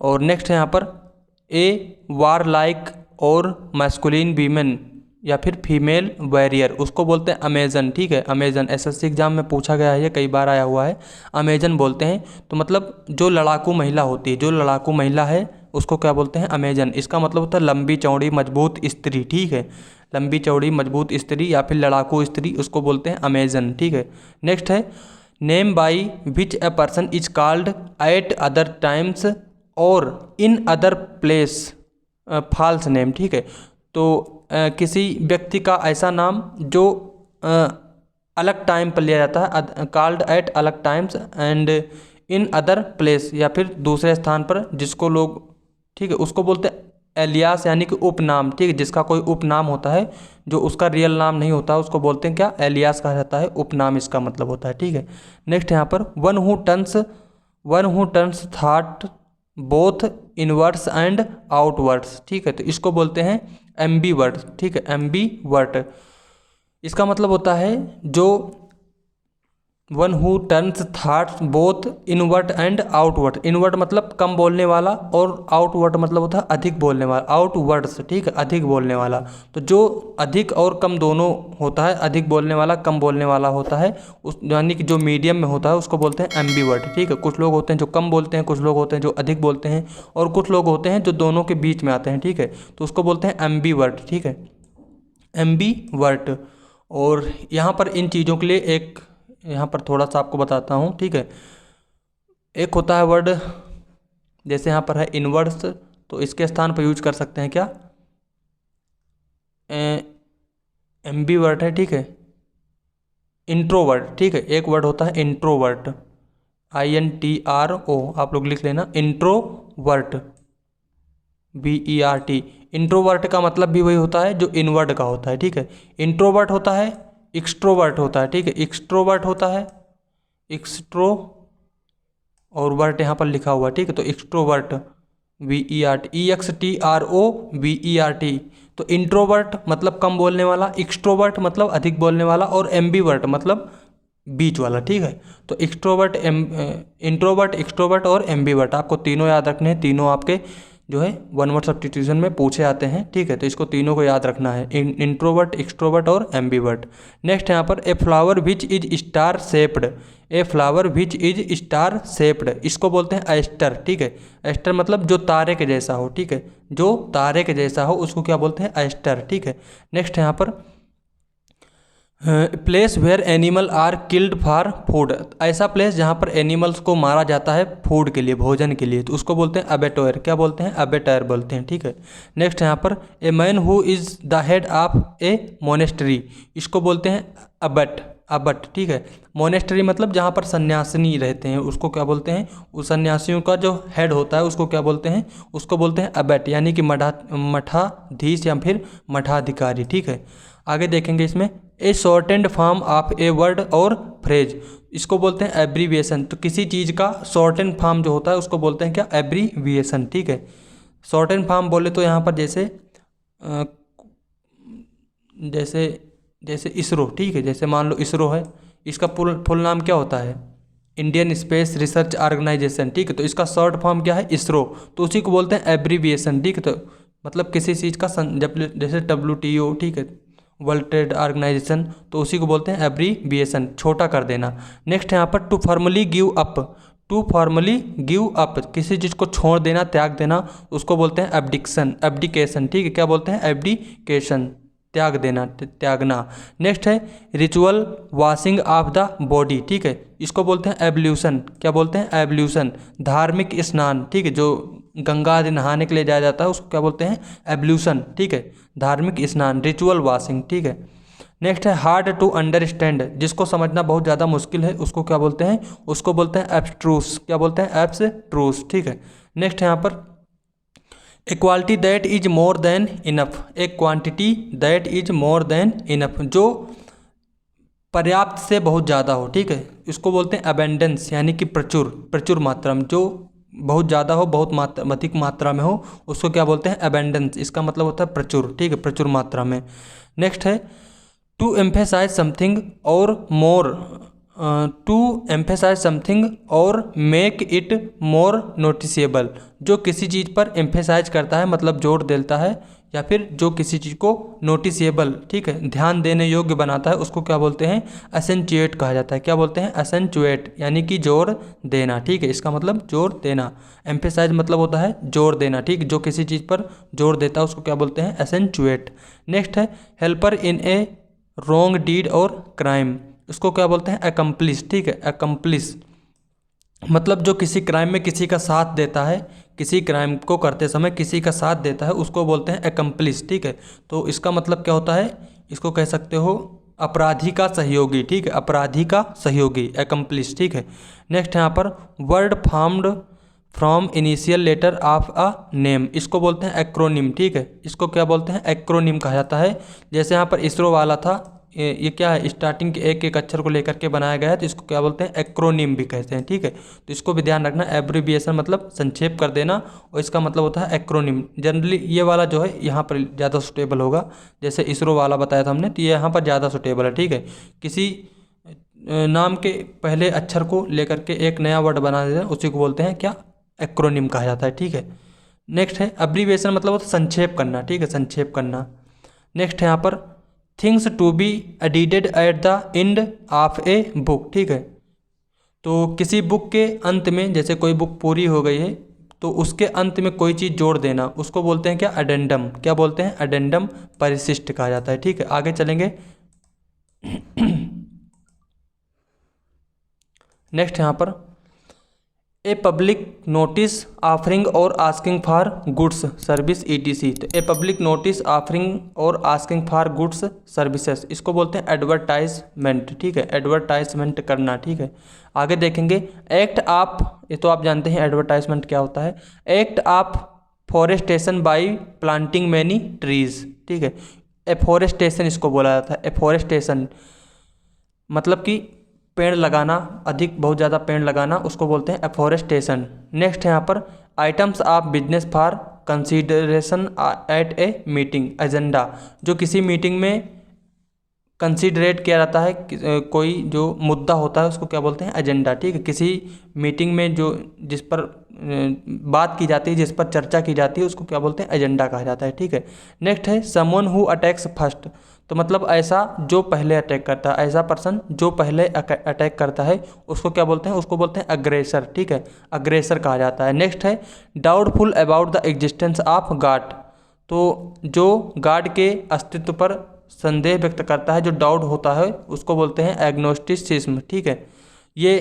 और नेक्स्ट है यहाँ पर, ए वार लाइक और मैस्कुलिन वीमेन या फिर फीमेल वॉरियर, उसको बोलते हैं अमेजन, ठीक है। अमेजन एसएससी एग्जाम में पूछा गया है, ये कई बार आया हुआ है। अमेजन बोलते हैं, तो मतलब जो लड़ाकू महिला होती है, जो लड़ाकू महिला है उसको क्या बोलते हैं, अमेजन। इसका मतलब होता है लंबी चौड़ी मजबूत स्त्री, ठीक है। लंबी चौड़ी मजबूत स्त्री या फिर लड़ाकू स्त्री, उसको बोलते हैं अमेजन, ठीक है। नेक्स्ट है, name by which a person is called at other times और in other place false name, ठीक है। तो किसी व्यक्ति का ऐसा नाम जो अलग टाइम पर लिया जाता है, कॉल्ड एट अलग times and in other place, या फिर दूसरे स्थान पर जिसको लोग, ठीक है, उसको बोलते हैं एलियास, यानी कि उपनाम, ठीक है। जिसका कोई उपनाम होता है, जो उसका रियल नाम नहीं होता, उसको बोलते हैं क्या, एलियास कहा जाता है, उपनाम इसका मतलब होता है, ठीक है। नेक्स्ट यहाँ पर, one who turns thought both inwards and outwards, ठीक है। तो इसको बोलते हैं एम्बीवर्ट, ठीक है, एम्बीवर्ट। इसका मतलब होता है जो one who turns thoughts both invert and outward. Invert मतलब कम बोलने वाला और आउटवर्ड मतलब होता है अधिक बोलने वाला, आउटवर्ड्स, ठीक है, अधिक बोलने वाला। तो जो अधिक और कम दोनों होता है, अधिक बोलने वाला, कम बोलने वाला होता है, उस यानी कि जो मीडियम में होता है उसको बोलते हैं एम्बीवर्ट, ठीक है। कुछ लोग होते हैं जो कम बोलते हैं, कुछ लोग होते हैं जो अधिक बोलते हैं, और कुछ लोग होते हैं जो दोनों के बीच में आते हैं, ठीक है। तो उसको बोलते हैं एम्बीवर्ट, ठीक है, एम्बीवर्ट। और यहाँ पर इन चीज़ों के लिए एक, यहाँ पर थोड़ा सा आपको बताता हूँ, ठीक है। एक होता है वर्ड, जैसे यहाँ पर है इनवर्ड्स, तो इसके स्थान पर यूज कर सकते हैं क्या, एम्बीवर्ट है, ठीक है। इंट्रोवर्ट, ठीक है, एक वर्ड होता है इंट्रोवर्ट, INTRO, आप लोग लिख लेना, इंट्रोवर्ट, BERT। इंट्रोवर्ट का मतलब भी वही होता है जो इनवर्ड का होता है, ठीक है। इंट्रोवर्ट होता है, एक्सट्रोवर्ट होता है, ठीक है। एक्सट्रोवर्ट होता है, एक्सट्रो और वर्ट यहाँ पर लिखा हुआ है, ठीक है। तो एक्सट्रोवर्ट, VERT, EXTROVERT। तो इंट्रोवर्ट मतलब कम बोलने वाला, एक्सट्रोवर्ट मतलब अधिक बोलने वाला, और एम्बीवर्ट मतलब बीच वाला, ठीक है। तो एक्सट्रोवर्ट, इंट्रोवर्ट, एक्सट्रोवर्ट और एम्बीवर्ट, आपको तीनों याद रखने हैं, तीनों आपके जो है वन वर्ड सब्स्टिट्यूशन में पूछे आते हैं, ठीक है। तो इसको तीनों को याद रखना है, इंट्रोवर्ट, एक्सट्रोवर्ट और एम्बीवर्ट। नेक्स्ट यहाँ पर a flower which is star shaped, a flower which is star shaped, इसको बोलते हैं एस्टर, ठीक है। एस्टर मतलब जो तारे के जैसा हो, ठीक है, जो तारे के जैसा हो उसको क्या बोलते हैं, एस्टर, ठीक है। नेक्स्ट यहाँ पर place where animal are killed for food, ऐसा प्लेस जहाँ पर एनिमल्स को मारा जाता है फूड के लिए, भोजन के लिए, तो उसको बोलते हैं अबेटोयर, क्या बोलते हैं, अबेटोयर बोलते हैं, ठीक है। नेक्स्ट यहाँ पर a man who is the head of A monastery, इसको बोलते हैं अबट, अबट, ठीक है। मोनेस्ट्री मतलब जहाँ पर सन्यासिनी रहते हैं उसको क्या बोलते हैं, उस सन्यासियों का जो हेड होता है उसको क्या बोलते हैं, उसको बोलते हैं अबट, यानी कि मठाधीश या फिर मठाधिकारी, ठीक है। आगे देखेंगे इसमें a shortened form of a word और फ्रेज, इसको बोलते हैं एब्रीविएशन, तो किसी चीज़ का शॉर्टेंड फॉर्म जो होता है उसको बोलते हैं क्या, एब्रीविएशन, ठीक है। शॉर्टेंड फॉर्म बोले तो यहाँ पर जैसे जैसे जैसे इसरो, ठीक है, जैसे मान लो इसरो है, इसका फुल नाम क्या होता है, इंडियन स्पेस रिसर्च ऑर्गेनाइजेशन, ठीक है। तो इसका शॉर्ट फॉर्म क्या है, इसरो, तो उसी को बोलते हैं एब्रीविएशन, ठीक है। तो मतलब किसी चीज़ का जैसे WTO, ठीक है, वर्ल्ड ट्रेड ऑर्गेनाइजेशन, तो उसी को बोलते हैं एब्रीविएशन, छोटा कर देना। नेक्स्ट यहाँ पर to formally give up, to formally give up, किसी चीज़ को छोड़ देना, त्याग देना, उसको बोलते हैं एब्डिक्शन, एब्डिकेशन, ठीक है, क्या बोलते हैं, एब्डिकेशन, त्याग देना, त्यागना। नेक्स्ट है ritual washing of the body, ठीक है, इसको बोलते हैं एब्ल्यूशन, क्या बोलते हैं, एब्ल्यूशन, धार्मिक स्नान, ठीक है, जो गंगा आदि नहाने के लिए जाया जाता है उसको क्या बोलते हैं, एब्ल्यूशन, ठीक है, धार्मिक स्नान, रिचुअल वॉशिंग, ठीक है। नेक्स्ट है हार्ड टू अंडरस्टैंड, जिसको समझना बहुत ज़्यादा मुश्किल है उसको क्या बोलते हैं, उसको बोलते हैं एब्स्ट्रूस, क्या बोलते हैं, एब्स्ट्रूस, ठीक है। नेक्स्ट है यहाँ पर a quality that is more than enough, a quantity that is more than enough, जो पर्याप्त से बहुत ज़्यादा हो, ठीक है, इसको बोलते हैं अबेंडेंस, यानी कि प्रचुर, प्रचुर मात्रा में, जो बहुत ज़्यादा हो, बहुत अधिक मात्रा में हो, उसको क्या बोलते हैं, अबेंडेंस, इसका मतलब होता है प्रचुर, ठीक है, प्रचुर मात्रा में। नेक्स्ट है टू एम्फेसाइज समथिंग और मोर, टू एम्फेसाइज समथिंग और मेक इट मोर नोटिसेबल, जो किसी चीज़ पर एम्फेसाइज करता है मतलब जोर देता है, या फिर जो किसी चीज़ को नोटिसेबल, ठीक है, ध्यान देने योग्य बनाता है, उसको क्या बोलते हैं, एसेंचुएट कहा जाता है, क्या बोलते हैं, एसेंचुएट, यानी कि जोर देना, ठीक है, इसका मतलब जोर देना। एम्फेसाइज मतलब होता है जोर देना, ठीक है, जो किसी चीज़ पर जोर देता है उसको क्या बोलते हैं, एसेंचुएट। नेक्स्ट है हेल्पर इन ए रॉन्ग डीड और क्राइम, इसको क्या बोलते हैं, एकम्प्लिस, ठीक है, एकम्प्लिस मतलब जो किसी क्राइम में किसी का साथ देता है, किसी क्राइम को करते समय किसी का साथ देता है उसको बोलते हैं एकम्प्लिस, ठीक है। तो इसका मतलब क्या होता है, इसको कह सकते हो अपराधी का सहयोगी, ठीक है, अपराधी का सहयोगी, एकम्प्लिस, ठीक है। नेक्स्ट यहाँ पर word formed from initial letter of a name, इसको बोलते हैं एक्रोनिम, ठीक है, इसको क्या बोलते हैं, एक्रोनिम कहा जाता है। जैसे यहाँ पर इसरो वाला था, ये क्या है, स्टार्टिंग के एक एक अक्षर को लेकर के बनाया गया है, तो इसको क्या बोलते हैं, एक्रोनिम भी कहते हैं, ठीक है। तो इसको भी ध्यान रखना, एब्रीविएशन मतलब संक्षेप कर देना, और इसका मतलब होता है एक्रोनिम। जनरली ये वाला जो है यहाँ पर ज़्यादा सुटेबल होगा, जैसे इसरो वाला बताया था हमने, तो ये यहाँ पर ज़्यादा सुटेबल है, ठीक है। किसी नाम के पहले अक्षर को लेकर के एक नया वर्ड बना देते हैं, उसी को बोलते हैं क्या, एक्रोनिम कहा जाता है, ठीक है। नेक्स्ट है अब्रीविएशन मतलब होता है संक्षेप करना, ठीक है, संक्षेप करना। नेक्स्ट है यहाँ पर things to be edited at the end of a book, ठीक है, तो किसी बुक के अंत में, जैसे कोई बुक पूरी हो गई है तो उसके अंत में कोई चीज़ जोड़ देना, उसको बोलते हैं क्या, अडेंडम, क्या बोलते हैं, अडेंडम परिशिष्ट कहा जाता है, ठीक है। आगे चलेंगे नेक्स्ट यहाँ पर ए पब्लिक नोटिस ऑफरिंग और asking for goods service ETC, तो ए पब्लिक नोटिस ऑफरिंग और आस्किंग फॉर गुड्स सर्विसेज, इसको बोलते हैं एडवर्टाइजमेंट, ठीक है, एडवर्टाइजमेंट करना, ठीक है। आगे देखेंगे एक्ट ऑफ, ये तो आप जानते हैं एडवर्टाइजमेंट क्या होता है, act of forestation bye planting many trees, ठीक है, एफॉरेस्टेशन इसको बोला जाता है, एफॉरेस्टेशन मतलब कि पेड़ लगाना, अधिक बहुत ज़्यादा पेड़ लगाना, उसको बोलते हैं एफॉरेस्टेशन। नेक्स्ट है यहाँ पर items of business for consideration at a meeting, agenda, जो किसी मीटिंग में कंसीडरेट किया जाता है, कोई जो मुद्दा होता है उसको क्या बोलते हैं, एजेंडा, ठीक है। किसी मीटिंग में जो जिस पर बात की जाती है, जिस पर चर्चा की जाती है, उसको क्या बोलते हैं, एजेंडा कहा जाता है। ठीक है। नेक्स्ट है समवन हु अटैक्स फर्स्ट। तो मतलब ऐसा जो पहले अटैक करता है, ऐसा पर्सन जो पहले अटैक करता है उसको क्या बोलते हैं, उसको बोलते हैं अग्रेसर। ठीक है, अग्रेसर कहा जाता है। नेक्स्ट है doubtful about the existence of God. तो जो गॉड के अस्तित्व पर संदेह व्यक्त करता है, जो डाउट होता है, उसको बोलते हैं एग्नोस्टिसिज्म। ठीक है, ये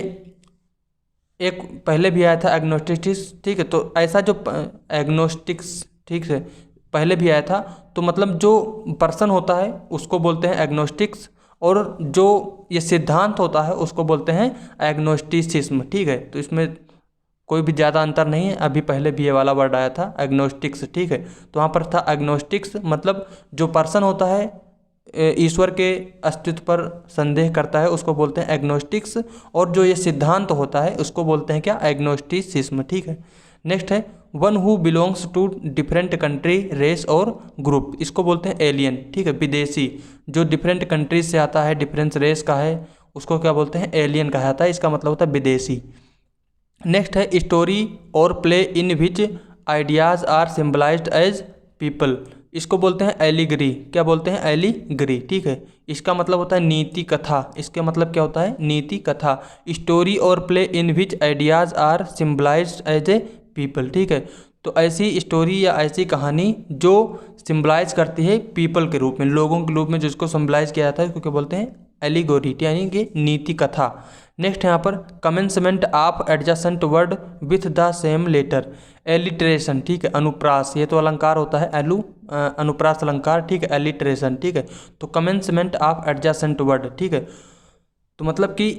एक पहले भी आया था एग्नोस्टिक्स। ठीक है, तो ऐसा जो एग्नोस्टिक्स, ठीक है, पहले भी आया था। तो मतलब जो पर्सन होता है उसको बोलते हैं एग्नोस्टिक्स, और जो ये सिद्धांत होता है उसको बोलते हैं एग्नोस्टिसिज्म। ठीक है, तो इसमें कोई भी ज़्यादा अंतर नहीं है। अभी पहले भी ये वाला वर्ड आया था एग्नोस्टिक्स। ठीक है, तो वहाँ पर था एग्नोस्टिक्स, मतलब जो पर्सन होता है ईश्वर के अस्तित्व पर संदेह करता है उसको बोलते हैं एग्नोस्टिक्स, और जो ये सिद्धांत होता है उसको बोलते हैं क्या, एग्नोस्टिसिज्म। ठीक है। नेक्स्ट है one who belongs to different country, race और ग्रुप। इसको बोलते हैं एलियन। ठीक है, विदेशी जो डिफरेंट कंट्रीज से आता है, डिफरेंट रेस का है, उसको क्या बोलते हैं, एलियन कहा जाता है। इसका मतलब होता है विदेशी। नेक्स्ट है स्टोरी और play in which ideas are symbolized as people. इसको बोलते हैं एलिगरी। क्या बोलते हैं, एलिगरी। ठीक है, इसका मतलब होता है नीति कथा। इसका मतलब क्या होता है, नीति कथा। स्टोरी और play in which ideas are symbolized as a people. ठीक है, तो ऐसी स्टोरी या ऐसी कहानी जो सिम्बलाइज करती है पीपल के रूप में, लोगों के रूप में जिसको सिम्बलाइज किया जाता है उसको क्या बोलते हैं, एलिगोरी, यानी कि नीति कथा। नेक्स्ट यहाँ पर commencement of adjacent word with the same letter, alliteration. ठीक है, अनुप्रास, ये तो अलंकार होता है, अनुप्रास अलंकार। ठीक है, एलिट्रेशन। ठीक है, तो कमेंसमेंट ऑफ एडजेसेंट वर्ड। ठीक है, तो मतलब कि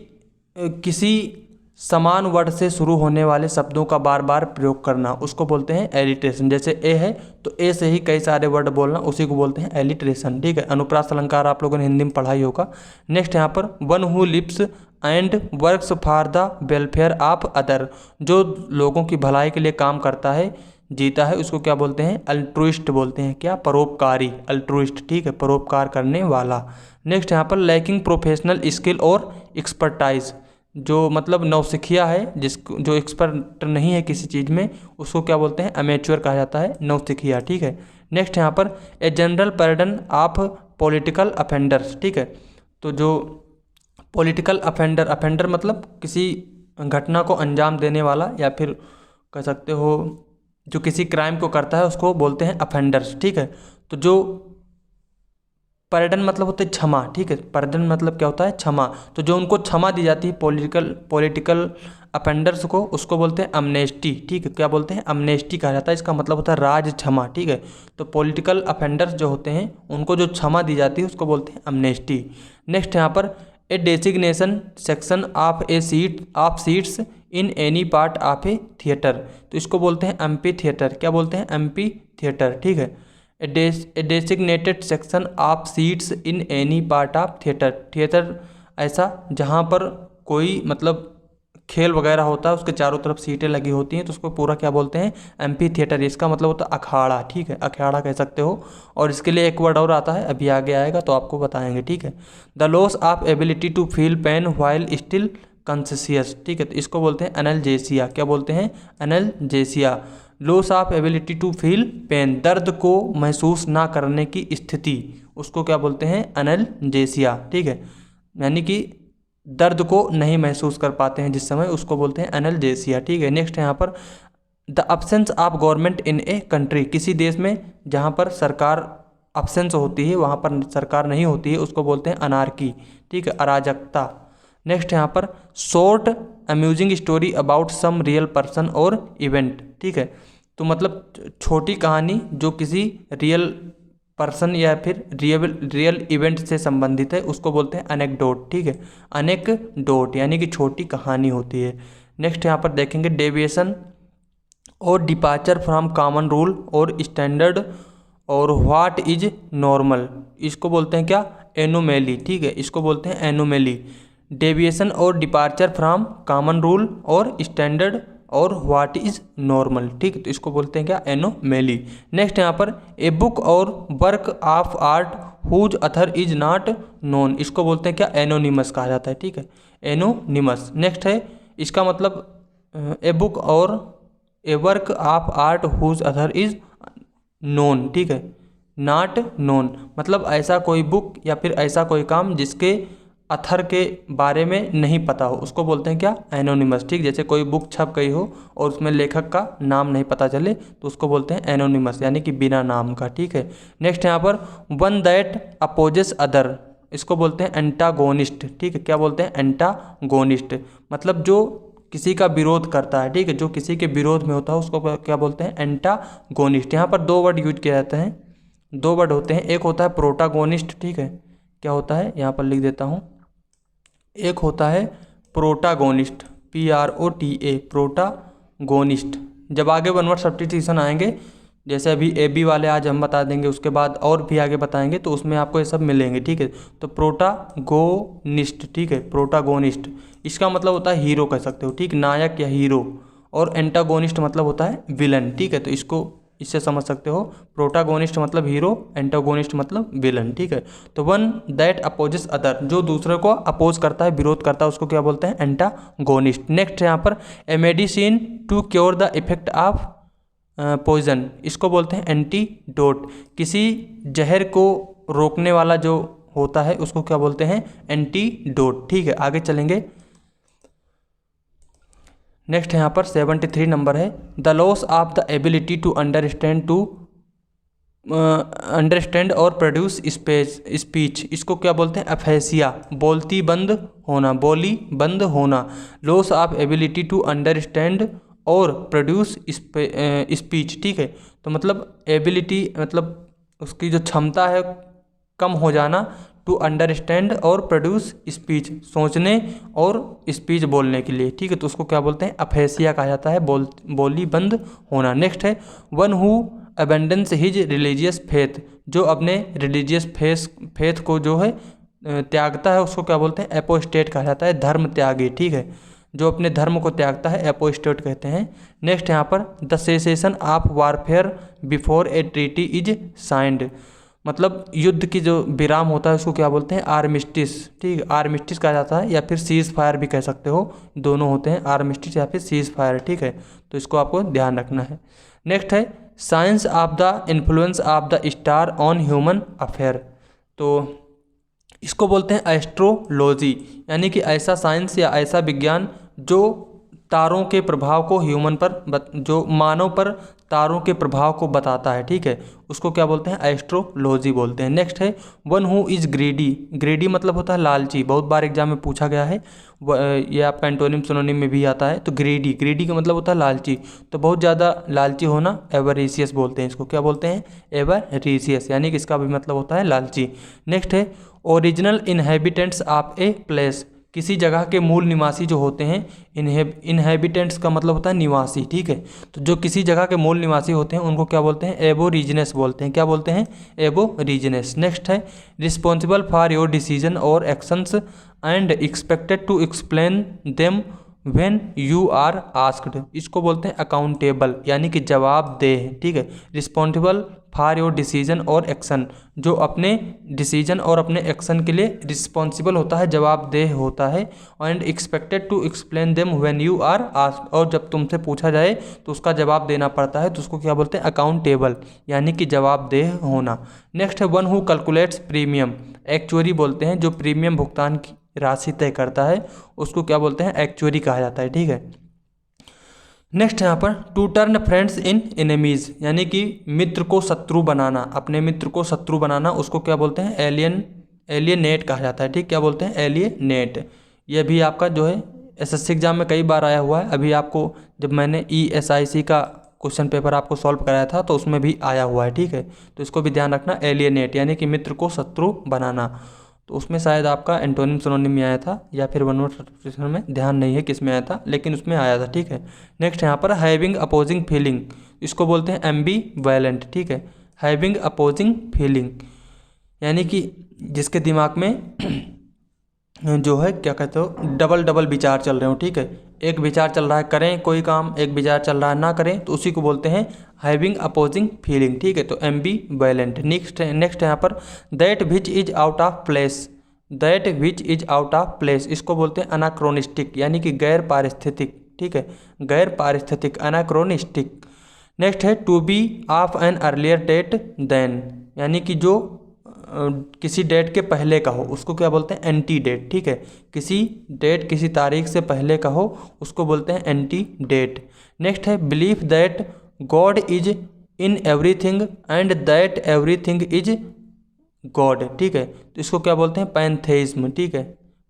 किसी समान वर्ड से शुरू होने वाले शब्दों का बार बार प्रयोग करना, उसको बोलते हैं एलिट्रेशन। जैसे ए है तो ए से ही कई सारे वर्ड बोलना, उसी को बोलते हैं एलिट्रेशन। ठीक है, अनुप्रास अलंकार आप लोगों ने हिंदी में पढ़ाई होगा। नेक्स्ट यहाँ पर one who lives and works for the welfare of other, जो लोगों की भलाई के लिए काम करता है, जीता है, उसको क्या बोलते हैं, अल्ट्रुइस्ट बोलते हैं। क्या, परोपकारी, अल्ट्रुइस्ट। ठीक है, परोपकार करने वाला। नेक्स्ट यहाँ पर लैकिंग प्रोफेशनल स्किल और एक्सपर्टाइज, जो मतलब नौसिखिया है, जिसको जो एक्सपर्ट नहीं है किसी चीज़ में, उसको क्या बोलते हैं, अमेच्योर कहा जाता है, नौसिखिया। ठीक है। नेक्स्ट यहाँ पर a general पैर्डन of political offenders. ठीक है, तो जो पॉलिटिकल अफेंडर, अफेंडर मतलब किसी घटना को अंजाम देने वाला, या फिर कह सकते हो जो किसी क्राइम को करता है उसको बोलते हैं अफेंडर्स। ठीक है, तो जो पैर्डन मतलब होता है क्षमा। ठीक है, पैर्डन मतलब क्या होता है, क्षमा। तो जो उनको क्षमा दी जाती है पॉलिटिकल अफेंडर्स को, उसको बोलते हैं अमनेस्टी। ठीक है, क्या बोलते हैं, अमनेस्टी कहा जाता है। इसका मतलब होता है राज क्षमा। ठीक है, तो पॉलिटिकल अफेंडर्स जो होते हैं उनको जो क्षमा दी जाती है उसको बोलते हैं अमनेस्टी। नेक्स्ट यहाँ पर a designation section of a seat of seats in any part of a theatre, तो इसको बोलते हैं एम्पी थिएटर। क्या बोलते हैं, एम्पी थिएटर। ठीक है, a designated section of seats in any part of theatre, theatre ऐसा जहाँ पर कोई मतलब खेल वगैरह होता है, उसके चारों तरफ सीटें लगी होती हैं, तो उसको पूरा क्या बोलते हैं, एम्पी थिएटर। इसका मतलब होता है अखाड़ा। ठीक है, अखाड़ा कह सकते हो। और इसके लिए एक वर्ड और आता है, अभी आगे आएगा तो आपको बताएंगे। ठीक है, the loss of ability to feel pain while still conscious. ठीक है, तो इसको बोलते हैं एनाल्जेसिया। क्या बोलते हैं, analgesia. Loss of ability to feel pain, दर्द को महसूस ना करने की स्थिति, उसको क्या बोलते हैं, एनाल्जेसिया। ठीक है, यानी कि दर्द को नहीं महसूस कर पाते हैं जिस समय, उसको बोलते हैं एनाल्जेसिया। ठीक है। नेक्स्ट है यहाँ पर the absence of government in a country, किसी देश में जहाँ पर सरकार अब्सेंस होती है, वहाँ पर सरकार नहीं होती है, उसको बोलते हैं अनार्की। ठीक है, अराजकता। नेक्स्ट यहाँ पर short amusing story about some real person और इवेंट। ठीक है, तो मतलब छोटी कहानी जो किसी रियल पर्सन या फिर रियल इवेंट से संबंधित है, उसको बोलते हैं अनेक्डोट। ठीक है, अनेक्डोट यानी कि छोटी कहानी होती है। नेक्स्ट यहाँ पर देखेंगे डेविएशन और डिपार्चर फ्रॉम कॉमन रूल और स्टैंडर्ड और व्हाट इज नॉर्मल, इसको बोलते हैं क्या, एनोमेली। ठीक है, इसको बोलते हैं एनोमेली। डेविएशन और डिपार्चर फ्रॉम कॉमन रूल और स्टैंडर्ड और व्हाट इज नॉर्मल। ठीक है, तो इसको बोलते हैं क्या, एनोमेली। नेक्स्ट यहाँ पर ए बुक और work of art whose author is not known, इसको बोलते हैं क्या, एनोनिमस कहा जाता है। ठीक है, एनोनिमस। नेक्स्ट है इसका मतलब ए बुक और a work of art whose author is known, ठीक है, नॉट नोन, मतलब ऐसा कोई बुक या फिर ऐसा कोई काम जिसके अथर के बारे में नहीं पता हो, उसको बोलते हैं क्या, एनोनिमस, ठीक। जैसे कोई बुक छप गई हो और उसमें लेखक का नाम नहीं पता चले तो उसको बोलते हैं एनोनिमस, यानी कि बिना नाम का, ठीक है। नेक्स्ट यहाँ पर वन दैट अपोजेस अदर, इसको बोलते हैं एंटागोनिस्ट, ठीक है। क्या बोलते हैं, एंटागोनिस्ट, मतलब जो किसी का विरोध करता है, ठीक है, जो किसी के विरोध में होता है उसको क्या बोलते हैं, एंटागोनिस्ट। यहाँ पर दो वर्ड यूज किए जाते हैं, दो वर्ड होते हैं, एक होता है प्रोटागोनिस्ट, ठीक है, क्या होता है, यहाँ पर लिख देता हूँ, एक होता है प्रोटागोनिस्ट, PROTA, प्रोटागोनिस्ट। जब आगे वन वर्ड सब्स्टिट्यूशन आएंगे, जैसे अभी AB वाले आज हम बता देंगे, उसके बाद और भी आगे बताएंगे, तो उसमें आपको ये सब मिलेंगे, ठीक है। तो प्रोटागोनिस्ट, ठीक है, प्रोटागोनिस्ट, इसका मतलब होता है हीरो कह सकते हो, ठीक, नायक या हीरो। और एंटागोनिस्ट मतलब होता है विलन, ठीक है। तो इसको इससे समझ सकते हो, प्रोटागोनिस्ट मतलब हीरो, एंटागोनिस्ट मतलब विलन, ठीक है। तो वन दैट अपोजेस अदर, जो दूसरे को अपोज करता है, विरोध करता है, उसको क्या बोलते हैं, एंटागोनिस्ट। नेक्स्ट यहाँ पर a medicine to cure the effect of poison, इसको बोलते हैं एंटीडोट, किसी जहर को रोकने वाला जो होता है उसको क्या बोलते हैं, एंटीडोट, ठीक है। आगे चलेंगे, नेक्स्ट यहाँ पर 73 नंबर है, the loss of the ability to understand और प्रोड्यूस स्पीच, इसको क्या बोलते हैं, एफेसिया, बोलती बंद होना, बोली बंद होना। Loss of ability to understand और प्रोड्यूस स्पीच, ठीक है। तो मतलब एबिलिटी मतलब उसकी जो क्षमता है कम हो जाना, टू अंडरस्टैंड और प्रोड्यूस स्पीच, सोचने और स्पीच बोलने के लिए, ठीक है। तो उसको क्या बोलते हैं, अफेसिया कहा जाता है, बोली बंद होना। नेक्स्ट है one who abundance his religious faith, जो अपने रिलीजियस फेथ को जो है त्यागता है, उसको क्या बोलते हैं, एपोस्टेट कहा जाता है, धर्म त्यागी, ठीक है। जो अपने धर्म को त्यागता है एपोस्टेट कहते हैं। नेक्स्ट यहाँ पर the cessation of warfare before A treaty is signed, मतलब युद्ध की जो विराम होता है उसको क्या बोलते हैं, आर्मिस्टिस, ठीक है, आर्मिस्टिस कहा जाता है, या फिर सीज फायर भी कह सकते हो, दोनों होते हैं, आर्मिस्टिस या फिर सीज फायर, ठीक है। तो इसको आपको ध्यान रखना है। नेक्स्ट है science of the influence of the star on human affair, तो इसको बोलते हैं एस्ट्रोलॉजी, यानी कि ऐसा साइंस या ऐसा विज्ञान जो तारों के प्रभाव को ह्यूमन पर जो मानव पर तारों के प्रभाव को बताता है, ठीक है, उसको क्या बोलते हैं, एस्ट्रोलॉजी बोलते हैं। नेक्स्ट है one who is greedy, greedy मतलब होता है लालची, बहुत बार एग्जाम में पूछा गया है, ये आपका एंटोनिम सिनोनिम में भी आता है। तो ग्रीडी, ग्रीडी का मतलब होता है लालची, तो बहुत ज़्यादा लालची होना, एवरेशियस बोलते हैं इसको, क्या बोलते हैं, एवरेशियस, यानी कि इसका भी मतलब होता है लालची। नेक्स्ट है original inhabitants of a place, किसी जगह के मूल निवासी जो होते हैं, इनहेबिटेंट्स का मतलब होता है निवासी, ठीक है। तो जो किसी जगह के मूल निवासी होते हैं उनको क्या बोलते हैं, एबोरिजिनस बोलते हैं, क्या बोलते हैं, एबोरिजिनस। नेक्स्ट है रिस्पॉन्सिबल फॉर योर डिसीजन और actions and expected to explain them when you are asked, इसको बोलते हैं अकाउंटेबल, यानी कि जवाबदेह, ठीक है। रिस्पॉन्सिबल फॉर योर डिसीजन और एक्शन, जो अपने डिसीजन और अपने एक्शन के लिए रिस्पॉन्सिबल होता है, जवाबदेह होता है। And expected to explain them when you are asked, और जब तुमसे पूछा जाए तो उसका जवाब देना पड़ता है, तो उसको क्या बोलते हैं, अकाउंटेबल, यानी कि जवाबदेह होना। नेक्स्ट है one who calculates premium, actuary बोलते हैं, जो प्रीमियम भुगतान की राशि तय करता है उसको क्या बोलते हैं, एक्चुअरी कहा जाता है, ठीक है। नेक्स्ट यहाँ पर to turn friends in enemies, यानी कि मित्र को शत्रु बनाना, अपने मित्र को शत्रु बनाना, उसको क्या बोलते हैं, एलियनेट कहा जाता है, ठीक, क्या बोलते हैं, एलियनेट। ये भी आपका जो है SSC एग्जाम में कई बार आया हुआ है, अभी आपको जब मैंने ESIC का क्वेश्चन पेपर आपको सॉल्व कराया था तो उसमें भी आया हुआ है, ठीक है। तो इसको भी ध्यान रखना, एलियनेट यानी कि मित्र को शत्रु बनाना, तो उसमें शायद आपका एंटोनिम सिनोनिम में आया था या फिर वन वर्ड सब्स्टिट्यूशन में, ध्यान नहीं है किस में आया था, लेकिन उसमें आया था, ठीक है। नेक्स्ट यहाँ पर हैविंग अपोजिंग फीलिंग, इसको बोलते हैं एम्बीवैलेंट, ठीक है, हैविंग अपोजिंग फीलिंग, यानी कि जिसके दिमाग में जो है क्या कहते हो, डबल विचार चल रहे हो, ठीक है, एक विचार चल रहा है करें कोई काम, एक विचार चल रहा है ना करें, तो उसी को बोलते हैं हैविंग अपोजिंग फीलिंग, ठीक है। तो एम्बीवैलेंट। नेक्स्ट यहाँ पर that which is out of place, that which is out of place, इसको बोलते हैं अनाक्रोनिस्टिक, यानी कि गैर पारिस्थितिक, ठीक है, गैर पारिस्थितिक, अनाक्रोनिस्टिक। नेक्स्ट है to be of an earlier date than, यानी कि जो किसी डेट के पहले का हो उसको क्या बोलते हैं, एंटी डेट। ठीक है, किसी डेट किसी तारीख से पहले का हो उसको बोलते हैं एंटी डेट। नेक्स्ट है belief that God is in everything and that everything is God. ठीक है, तो इसको क्या बोलते हैं, पैंथेइज्म। ठीक है,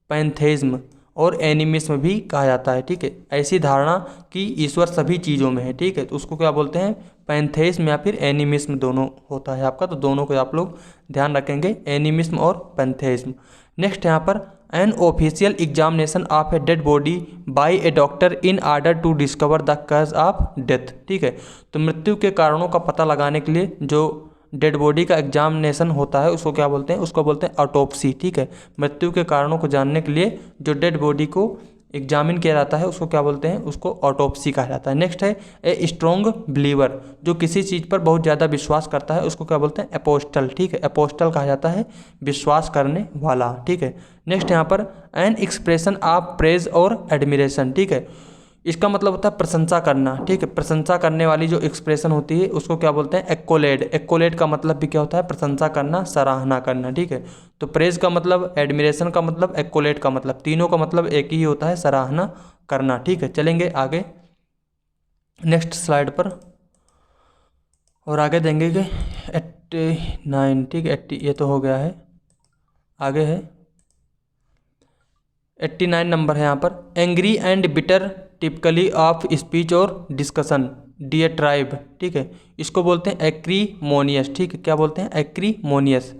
पैंथेइज्म और एनिमिज्म भी कहा जाता है। ठीक है, ऐसी धारणा कि ईश्वर सभी चीज़ों में है। ठीक है, तो उसको क्या बोलते हैं, पैंथेइज्म या फिर एनिमिज्म दोनों होता है आपका, तो दोनों को आप लोग ध्यान रखेंगे, एनिमिज्म और पैंथेइज्म। नेक्स्ट यहाँ पर an official examination of a dead body by a doctor in order to discover the cause of death. ठीक है, तो मृत्यु के कारणों का पता लगाने के लिए जो डेड बॉडी का एग्जामिनेशन होता है उसको क्या बोलते हैं, उसको बोलते हैं ऑटोप्सी। ठीक है, मृत्यु के कारणों को जानने के लिए जो डेड बॉडी को एग्जामिन किया जाता है उसको क्या बोलते हैं, उसको ऑटोप्सी कहा जाता है। नेक्स्ट है ए स्ट्रॉन्ग बिलीवर, जो किसी चीज़ पर बहुत ज़्यादा विश्वास करता है उसको क्या बोलते हैं, एपोस्टल। ठीक है, एपोस्टल कहा जाता है विश्वास करने वाला। ठीक है, नेक्स्ट यहाँ पर एन एक्सप्रेशन ऑफ प्रेज और एडमिरेशन। ठीक है, इसका मतलब होता है प्रशंसा करना। ठीक है, प्रशंसा करने वाली जो एक्सप्रेशन होती है उसको क्या बोलते हैं, एक्कोलेड। एक्कोलेड का मतलब भी क्या होता है, प्रशंसा करना, सराहना करना। ठीक है, तो प्रेज का मतलब, एडमिरेशन का मतलब, एक्कोलेड का मतलब, तीनों का मतलब एक ही होता है, सराहना करना। ठीक है, चलेंगे आगे नेक्स्ट स्लाइड पर और आगे देंगे कि 89। ठीक है, 80 ये तो हो गया है, आगे है 89 नंबर है यहाँ पर angry and bitter typically of speech और डिस्कशन डिएट्राइब। ठीक है, इसको बोलते हैं एक्रीमोनियस। ठीक है, क्या बोलते हैं, एक्रीमोनियस,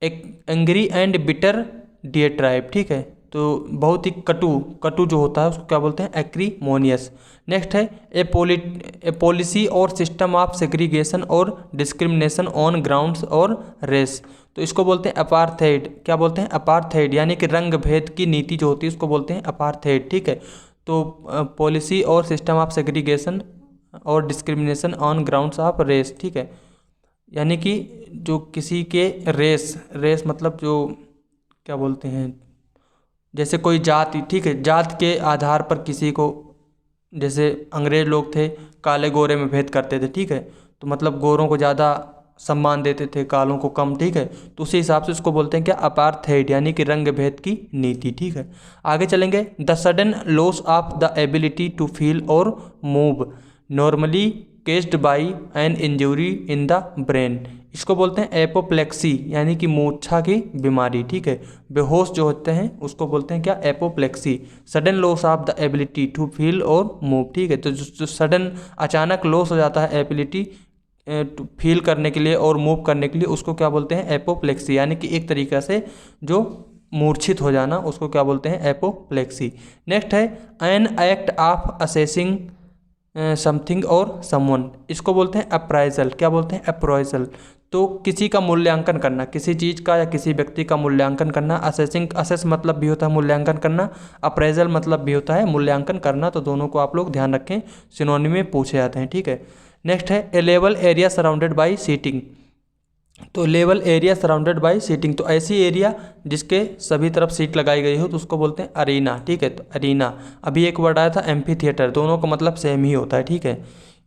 एंग्री एंड बिटर डिएट्राइब। ठीक है, तो बहुत ही कटु जो होता है उसको क्या बोलते हैं, एक्रीमोनियस। नेक्स्ट है ए पॉलिसी और सिस्टम ऑफ सेग्रीगेशन और डिस्क्रिमिनेशन ऑन ग्राउंड्स और रेस, तो इसको बोलते हैं अपार्थाइड। क्या बोलते हैं, अपार्थाइड, यानी कि रंग भेद की नीति जो होती है उसको बोलते हैं अपार्थाइड। ठीक है, तो पॉलिसी और सिस्टम ऑफ सेग्रीगेशन और discrimination on grounds of race. ठीक है, यानी कि जो किसी के रेस मतलब जो क्या बोलते हैं, जैसे कोई जाति। ठीक है, जात के आधार पर किसी को, जैसे अंग्रेज लोग थे काले गोरे में भेद करते थे। ठीक है, तो मतलब गोरों को ज़्यादा सम्मान देते थे, कालों को कम। ठीक है, तो उसी हिसाब से उसको बोलते हैं क्या, अपार्थाइड, यानी कि रंग भेद की नीति। ठीक है, आगे चलेंगे the sudden loss of the ability to feel और move normally caused by an injury in the brain, इसको बोलते हैं एपोप्लेक्सी, यानी कि मूर्छा की बीमारी। ठीक है, बेहोश जो होते हैं उसको बोलते हैं क्या, apoplexy, sudden loss of the ability to feel और मूव। ठीक है, तो जो सडन अचानक लॉस हो जाता है एबिलिटी फील करने के लिए और मूव करने के लिए उसको क्या बोलते हैं, एपोप्लेक्सी, यानी कि एक तरीक़े से जो मूर्छित हो जाना उसको क्या बोलते हैं, एपोप्लेक्सी। नेक्स्ट है an act of assessing something और समवन, इसको बोलते हैं अप्राइजल। क्या बोलते हैं, अप्राइजल, तो किसी का मूल्यांकन करना, किसी चीज़ का या किसी व्यक्ति का मूल्यांकन करना। असेस मतलब भी होता है मूल्यांकन करना, अप्राइजल मतलब भी होता है मूल्यांकन करना, तो दोनों को आप लोग ध्यान रखें, सिनोनिम में पूछे जाते हैं। ठीक है, नेक्स्ट है a level area surrounded by seating, तो level area surrounded by seating, तो ऐसी एरिया जिसके सभी तरफ सीट लगाई गई हो तो उसको बोलते हैं अरीना। ठीक है, तो अरीना, अभी एक वर्ड आया था एम्फी थिएटर, दोनों का मतलब सेम ही होता है। ठीक है,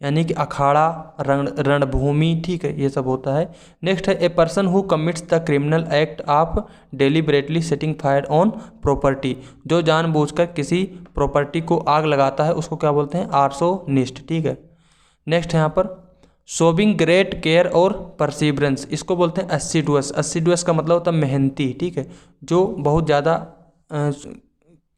यानी कि अखाड़ा, रणभूमि। ठीक है, ये सब होता है। नेक्स्ट है a person who commits the criminal act of deliberately setting fire on property, जो जानबूझकर किसी प्रॉपर्टी को आग लगाता है उसको क्या बोलते हैं, आर्सोनिस्ट। ठीक है, नेक्स्ट है यहाँ पर शोविंग ग्रेट केयर और परसिवरेंस, इसको बोलते हैं एसिडुअस। एसिडुअस का मतलब होता है मेहनती। ठीक है, जो बहुत ज़्यादा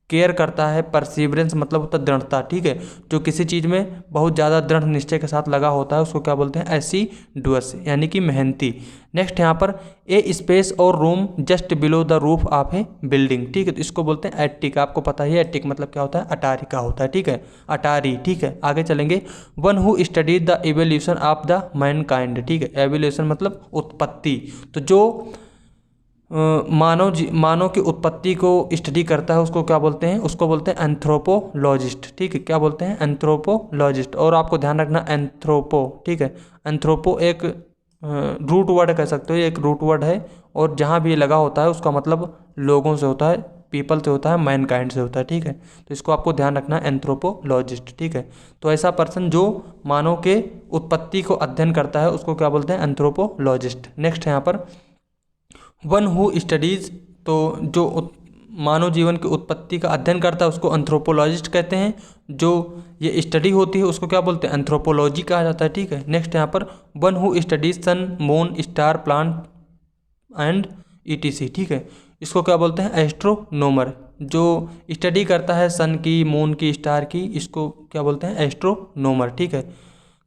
केयर करता है। परसिवरेंस मतलब होता है दृढ़ता। ठीक है, जो किसी चीज़ में बहुत ज़्यादा दृढ़ निश्चय के साथ लगा होता है उसको क्या बोलते हैं, एसिडुअस, यानी कि मेहनती। नेक्स्ट यहाँ पर ए स्पेस और room just below the roof of A building. ठीक है, तो इसको बोलते हैं एटिक, आपको पता ही है एटिक मतलब क्या होता है, अटारी का होता है। ठीक है, अटारी। ठीक है, आगे चलेंगे one who studies the evolution of the Mankind. ठीक है, एवोल्यूशन मतलब उत्पत्ति, तो जो मानव की उत्पत्ति को स्टडी करता है उसको क्या बोलते हैं, उसको बोलते हैं एंथ्रोपोलॉजिस्ट। ठीक है, क्या बोलते हैं, एंथ्रोपोलॉजिस्ट। और आपको ध्यान रखना एंथ्रोपो, ठीक है, एंथ्रोपो एक रूट वर्ड कह सकते हो, एक रूट वर्ड है और जहाँ भी लगा होता है उसका मतलब लोगों से होता है, पीपल से होता है, मैनकाइंड से होता है, ठीक है। तो इसको आपको ध्यान रखना है, एंथ्रोपोलॉजिस्ट, ठीक है। तो ऐसा पर्सन जो मानव के उत्पत्ति को अध्ययन करता है उसको क्या बोलते हैं, एंथ्रोपोलॉजिस्ट। नेक्स्ट है यहाँ पर वन हु स्टडीज, तो जो मानव जीवन की उत्पत्ति का अध्ययन करता है उसको एंथ्रोपोलॉजिस्ट कहते हैं। जो ये स्टडी होती है उसको क्या बोलते हैं, एंथ्रोपोलॉजी कहा जाता है, ठीक है। नेक्स्ट यहाँ पर one who studies sun moon star plant and ETC, ठीक है। इसको क्या बोलते हैं, एस्ट्रोनोमर। जो स्टडी करता है सन की, मून की, स्टार की, इसको क्या बोलते हैं, एस्ट्रोनोमर, ठीक है।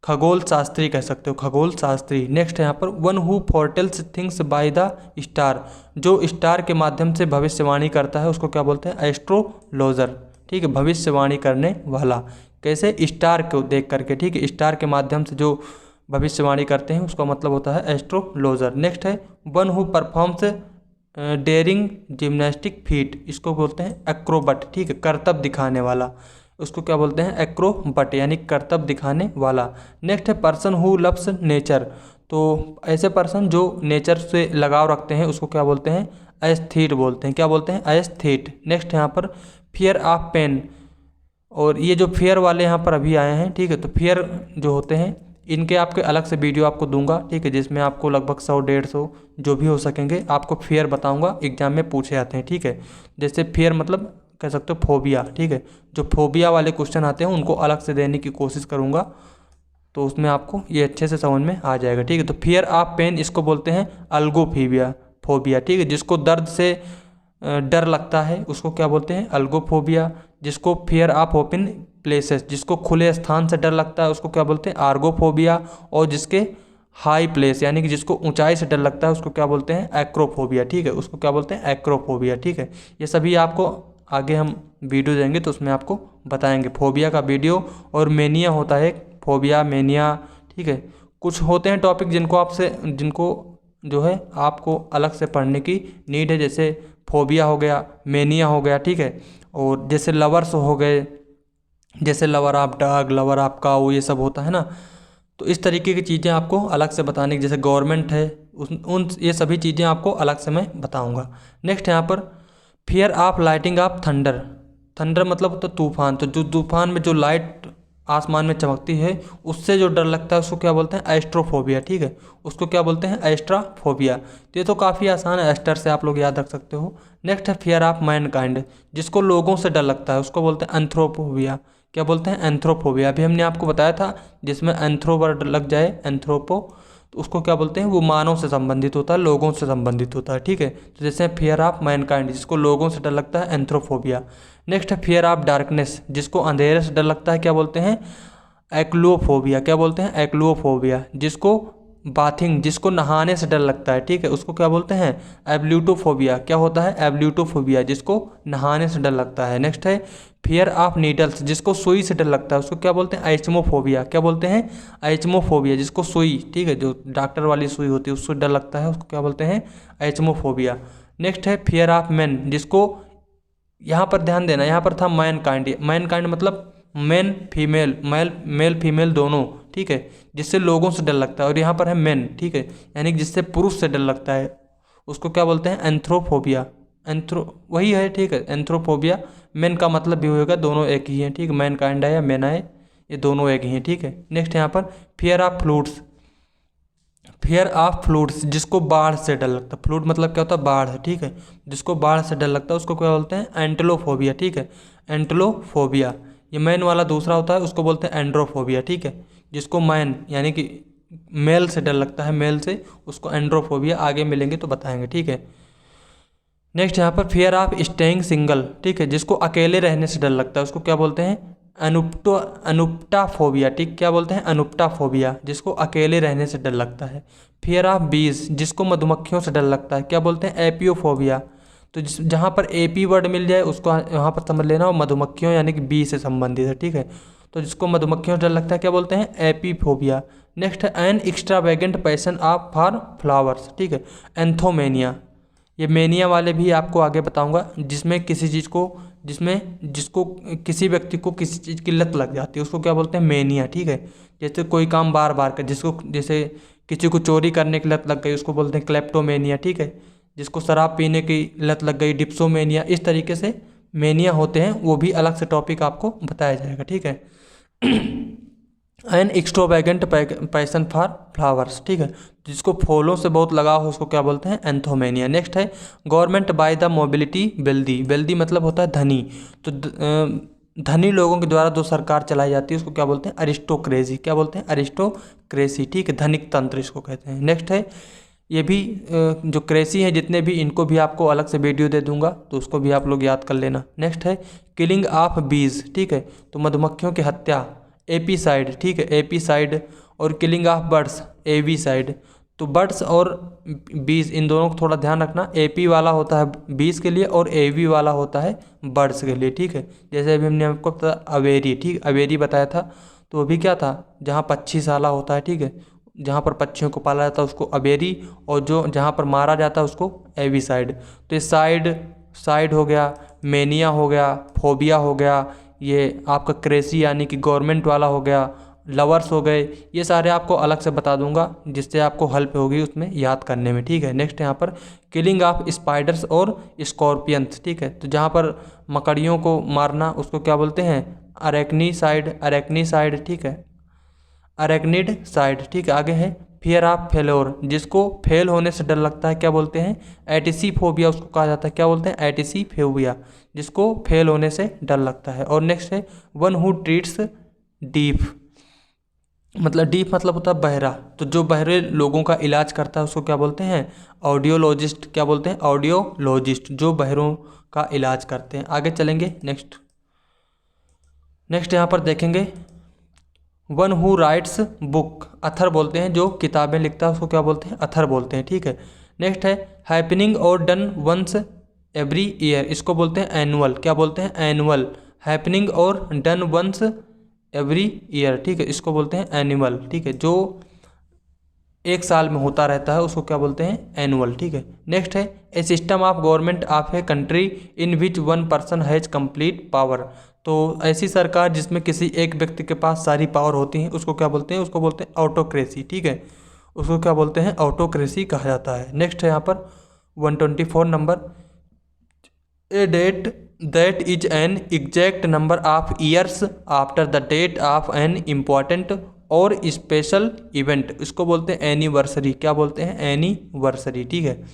खगोल शास्त्री कह सकते हो, खगोल शास्त्री। नेक्स्ट है यहाँ पर one who फोरटेल्स things by the star, जो स्टार के माध्यम से भविष्यवाणी करता है उसको क्या बोलते हैं, एस्ट्रोलॉजर, ठीक है, भविष्यवाणी करने वाला। कैसे, स्टार को देख करके, ठीक है, स्टार के माध्यम से जो भविष्यवाणी करते हैं उसका मतलब होता है एस्ट्रोलॉजर। नेक्स्ट है one who performs daring gymnastic feat, इसको बोलते हैं एक्रोबट, ठीक है, करतब दिखाने वाला, उसको क्या बोलते हैं, एक्रोबट, यानी करतब दिखाने वाला। नेक्स्ट है पर्सन हु लव्स नेचर, तो ऐसे पर्सन जो नेचर से लगाव रखते हैं उसको क्या बोलते हैं, एस्थेट बोलते हैं, क्या बोलते हैं, एस्थेट। नेक्स्ट यहाँ पर फियर ऑफ पेन, और ये जो फेयर वाले यहाँ पर अभी आए हैं, ठीक है, तो फेयर जो होते हैं इनके आपके अलग से वीडियो आपको दूंगा, ठीक है, जिसमें आपको लगभग 100-150 जो भी हो सकेंगे आपको फेयर बताऊंगा, एग्जाम में पूछे जाते हैं, ठीक है। जैसे फेयर मतलब कह सकते हो फोबिया, ठीक है, जो फोबिया वाले क्वेश्चन आते हैं उनको अलग से देने की कोशिश करूँगा, तो उसमें आपको ये अच्छे से समझ में आ जाएगा, ठीक है। तो फियर ऑफ पेन इसको बोलते हैं अल्गोफोबिया, फोबिया, ठीक है, जिसको दर्द से डर लगता है उसको क्या बोलते हैं, अल्गोफोबिया। जिसको फियर ऑफ ओपन प्लेसेस, जिसको खुले स्थान से डर लगता है उसको क्या बोलते हैं, आर्गोफोबिया। और जिसके हाई प्लेस यानी कि जिसको ऊंचाई से डर लगता है उसको क्या बोलते हैं, एक्रोफोबिया, ठीक है, उसको क्या बोलते हैं, एक्रोफोबिया, ठीक है। ये सभी आपको आगे हम वीडियो देंगे तो उसमें आपको बताएंगे फोबिया का वीडियो। और मेनिया होता है, फोबिया, मेनिया, ठीक है। कुछ होते हैं टॉपिक जिनको जो है आपको अलग से पढ़ने की नीड है, जैसे फोबिया हो गया, मेनिया हो गया, ठीक है। और जैसे लवर्स हो गए, जैसे lover of dog, lover of cow, ये सब होता है ना, तो इस तरीके की चीज़ें आपको अलग से बताने की, जैसे गवर्नमेंट है ये सभी चीज़ें आपको अलग से मैं बताऊंगा। नेक्स्ट यहाँ पर fear of lighting of thunder, thunder मतलब होता है तूफान, तो जो तूफान में जो लाइट आसमान में चमकती है उससे जो डर लगता है उसको क्या बोलते हैं, एस्ट्रोफोबिया, ठीक है, उसको क्या बोलते हैं, एस्ट्राफोबिया। तो ये तो काफ़ी आसान है, एस्टर से आप लोग याद रख सकते हो। नेक्स्ट है फियर ऑफ मैनकाइंड, जिसको लोगों से डर लगता है उसको बोलते हैं एंथ्रोपोबिया, क्या बोलते हैं, एंथ्रोपोबिया। अभी हमने आपको बताया था जिसमें एंथ्रो वर्ड लग जाए, एंथ्रोपो, तो उसको क्या बोलते हैं, वो मानव से संबंधित होता है, लोगों से संबंधित होता है, ठीक है। तो जैसे फियर ऑफ मैनकाइंड, जिसको लोगों से डर लगता है, एंथ्रोफोबिया। नेक्स्ट है फियर ऑफ डार्कनेस, जिसको अंधेरे से डर लगता है, क्या बोलते हैं, एक्लोफोबिया, क्या बोलते हैं, एक्लोफोबिया। जिसको बाथिंग, जिसको नहाने से डर लगता है, ठीक है, उसको क्या बोलते हैं, एब्ल्यूटोफोबिया, क्या होता है, एब्ल्यूटोफोबिया, जिसको नहाने से डर लगता है। नेक्स्ट है फियर ऑफ नीडल्स, जिसको सुई से डर लगता है उसको क्या बोलते हैं, एचमोफोबिया, क्या बोलते हैं, एचमोफोबिया, जिसको सुई, ठीक है, जो डॉक्टर वाली सुई होती है उससे डर लगता है उसको क्या बोलते हैं, एचमोफोबिया। नेक्स्ट है फियर ऑफ मैन, जिसको यहाँ पर ध्यान देना, यहाँ पर था मैन काइंड, मैन काइंड मतलब मेन फीमेल, मेल फीमेल दोनों, ठीक है, जिससे लोगों से डर लगता है। और यहाँ पर है मेन, ठीक है, यानी कि जिससे पुरुष से डर लगता है उसको क्या बोलते हैं, एंथ्रोफोबिया, वही है, ठीक है, एंथ्रोफोबिया। मेन का मतलब भी होगा, दोनों एक ही हैं, ठीक है, मैन काइंड है या मेन है, ये दोनों एक ही हैं, ठीक है। नेक्स्ट यहाँ पर fear of fluids, fear of fluids, जिसको बाढ़ से डर लगता है, फ्लूड मतलब क्या होता है, बाढ़, ठीक है, जिसको बाढ़ से डर लगता है उसको क्या बोलते हैं, एंटेलोफोबिया, ठीक है, एंटेलोफोबिया। ये मैन वाला दूसरा होता है उसको बोलते हैं एंड्रोफोबिया, ठीक है, जिसको मैन यानी कि मेल से डर लगता है, मेल से, उसको एंड्रोफोबिया। आगे मिलेंगे तो बताएंगे, ठीक है। नेक्स्ट यहाँ पर फियर ऑफ स्टेइंग सिंगल, ठीक है, जिसको अकेले रहने से डर लगता है उसको क्या बोलते हैं, अनुप्टाफोबिया, ठीक, क्या बोलते हैं, अनुप्टाफोबिया, जिसको अकेले रहने से डर लगता है। फियर ऑफ बीज, जिसको मधुमक्खियों से डर लगता है, क्या बोलते हैं, एपियोफोबिया। तो जहाँ पर एपी वर्ड मिल जाए उसको यहाँ पर समझ लेना, और मधुमक्खियों यानी कि बी से संबंधित है, ठीक है। तो जिसको मधुमक्खियों से डर लगता है क्या बोलते हैं, एपीफोबिया। नेक्स्ट है an extravagant passion of for flowers, ठीक है, एंथोमेनिया। ये मेनिया वाले भी आपको आगे बताऊंगा, जिसमें किसी चीज़ को, जिसको किसी व्यक्ति को किसी चीज़ की लत लग जाती है उसको क्या बोलते हैं, मेनिया, ठीक है। जैसे कोई काम बार बार कर, जिसको जैसे किसी को चोरी करने की लत लग गई उसको बोलते हैं क्लेप्टोमेनिया, ठीक है। जिसको शराब पीने की लत लग गई, डिप्सोमेनिया, इस तरीके से मेनिया होते हैं, वो भी अलग से टॉपिक आपको बताया जाएगा, ठीक है। एन एक्स्ट्रोवैगेंट पैशन फॉर फ्लावर्स, ठीक है, जिसको फूलों से बहुत लगाव हो उसको क्या बोलते हैं, एंथोमेनिया। नेक्स्ट है government by the mobility wealthy, wealthy मतलब होता है धनी, तो धनी लोगों के द्वारा जो सरकार चलाई जाती है उसको क्या बोलते हैं, अरिस्टोक्रेसी, क्या बोलते हैं, अरिस्टोक्रेसी, ठीक है, धनिक तंत्र इसको कहते हैं। नेक्स्ट है ये भी जो क्रेसी हैं जितने भी, इनको भी आपको अलग से वीडियो दे दूंगा, तो उसको भी आप लोग याद कर लेना। नेक्स्ट है किलिंग ऑफ बीज, ठीक है, तो मधुमक्खियों की हत्या, एपीसाइड, ठीक है, एपीसाइड, और किलिंग ऑफ बर्ड्स, एवीसाइड। तो बर्ड्स और बीज इन दोनों को थोड़ा ध्यान रखना, एपी वाला होता है बीज के लिए और एवी वाला होता है बर्ड्स के लिए, ठीक है। जैसे अभी हमने आपको पता अवेरी, ठीक, अवेरी बताया था, तो अभी क्या था, जहाँ पक्षीशाला होता है, ठीक है, जहाँ पर पक्षियों को पाला जाता है उसको अवेरी, और जो जहाँ पर मारा जाता है उसको एवीसाइड। तो ये साइड हो गया, मेनिया हो गया, फोबिया हो गया, ये आपका क्रेसी यानी कि गवर्नमेंट वाला हो गया, लवर्स हो गए, ये सारे आपको अलग से बता दूंगा, जिससे आपको हेल्प होगी उसमें याद करने में, ठीक है। नेक्स्ट यहाँ पर किलिंग ऑफ स्पाइडर्स और स्कॉर्पियंस, ठीक है, तो जहाँ पर मकड़ियों को मारना उसको क्या बोलते हैं, अरेक्नीसाइड, ठीक है, अरेक्निड साइड, ठीक है। आगे है फियर ऑफ फेलोर, जिसको फेल होने से डर लगता है क्या बोलते हैं, एटीसी फोबिया उसको कहा जाता है, क्या बोलते हैं, एटीसी फोबिया, जिसको फेल होने से डर लगता है। और नेक्स्ट है वन हु ट्रीट्स डीफ, मतलब डीफ मतलब होता है बहरा, तो जो बहरे लोगों का इलाज करता है उसको क्या बोलते हैं, ऑडियोलॉजिस्ट, क्या बोलते हैं, ऑडियोलॉजिस्ट, जो बहरों का इलाज करते हैं। आगे चलेंगे, नेक्स्ट यहाँ पर देखेंगे one who writes book, author बोलते हैं, जो किताबें लिखता है उसको क्या बोलते हैं, अथर बोलते हैं, ठीक है। नेक्स्ट है हैपनिंग और डन वंस एवरी ईयर, इसको बोलते हैं एनुअल, क्या बोलते हैं, एनुअल, हैपनिंग और डन वंस एवरी ईयर, ठीक है, इसको बोलते हैं एनुअल, ठीक है, जो एक साल में होता रहता है उसको क्या बोलते हैं, एनुअल, ठीक है। नेक्स्ट है a system of government of a country in which one person has complete power, तो ऐसी सरकार जिसमें किसी एक व्यक्ति के पास सारी पावर होती हैं उसको क्या बोलते हैं, उसको बोलते हैं ऑटोक्रेसी, ठीक है, उसको क्या बोलते हैं, ऑटोक्रेसी कहा जाता है। नेक्स्ट है यहाँ पर 124 number, a date that is an exact number of years after the date of an important और स्पेशल इवेंट, इसको बोलते हैं एनिवर्सरी, क्या बोलते हैं, एनिवर्सरी, ठीक है,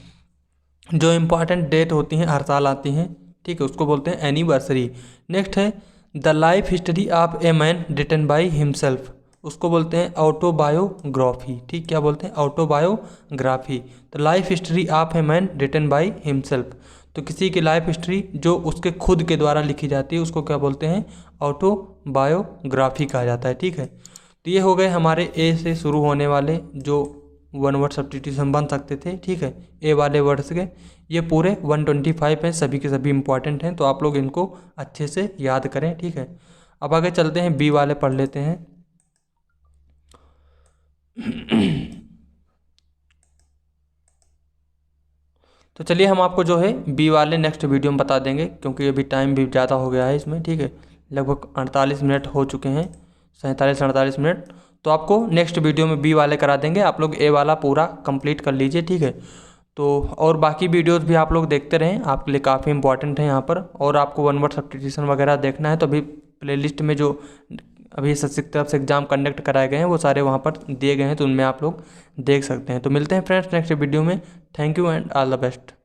जो इम्पॉर्टेंट डेट होती हैं हर साल आती हैं, ठीक है, उसको बोलते हैं एनिवर्सरी। नेक्स्ट है the life history of a man written by himself, उसको बोलते हैं ऑटोबायोग्राफी, ठीक, क्या बोलते हैं, ऑटोबायोग्राफी। तो life history of a man written by himself, तो किसी की लाइफ हिस्ट्री जो उसके खुद के द्वारा लिखी जाती है उसको क्या बोलते हैं, ऑटोबायोग्राफी कहा जाता है, ठीक है। तो ये हो गए हमारे ए से शुरू होने वाले जो वन वर्ड सब्स्टिट्यूशन बन सकते थे, ठीक है, ए वाले वर्ड्स के, ये पूरे 125 हैं, सभी के सभी इंपॉर्टेंट हैं, तो आप लोग इनको अच्छे से याद करें, ठीक है। अब आगे चलते हैं, बी वाले पढ़ लेते हैं। तो चलिए हम आपको जो है बी वाले नेक्स्ट वीडियो में बता देंगे, क्योंकि अभी टाइम भी ज़्यादा हो गया है इसमें, ठीक है, लगभग 48 मिनट हो चुके हैं, 47-48 मिनट, तो आपको नेक्स्ट वीडियो में बी वाले करा देंगे, आप लोग ए वाला पूरा कंप्लीट कर लीजिए, ठीक है। तो और बाकी वीडियोस भी आप लोग देखते रहें, आपके लिए काफ़ी इंपॉर्टेंट है यहाँ पर, और आपको वन वर्ड सब्स्टिट्यूशन वगैरह देखना है तो अभी प्लेलिस्ट में जो अभी शिक्षक तरफ से एग्जाम कंडक्ट कराए गए हैं वो सारे वहाँ पर दिए गए हैं, तो उनमें आप लोग देख सकते हैं। तो मिलते हैं फ्रेंड्स नेक्स्ट वीडियो में, thank you and all the best.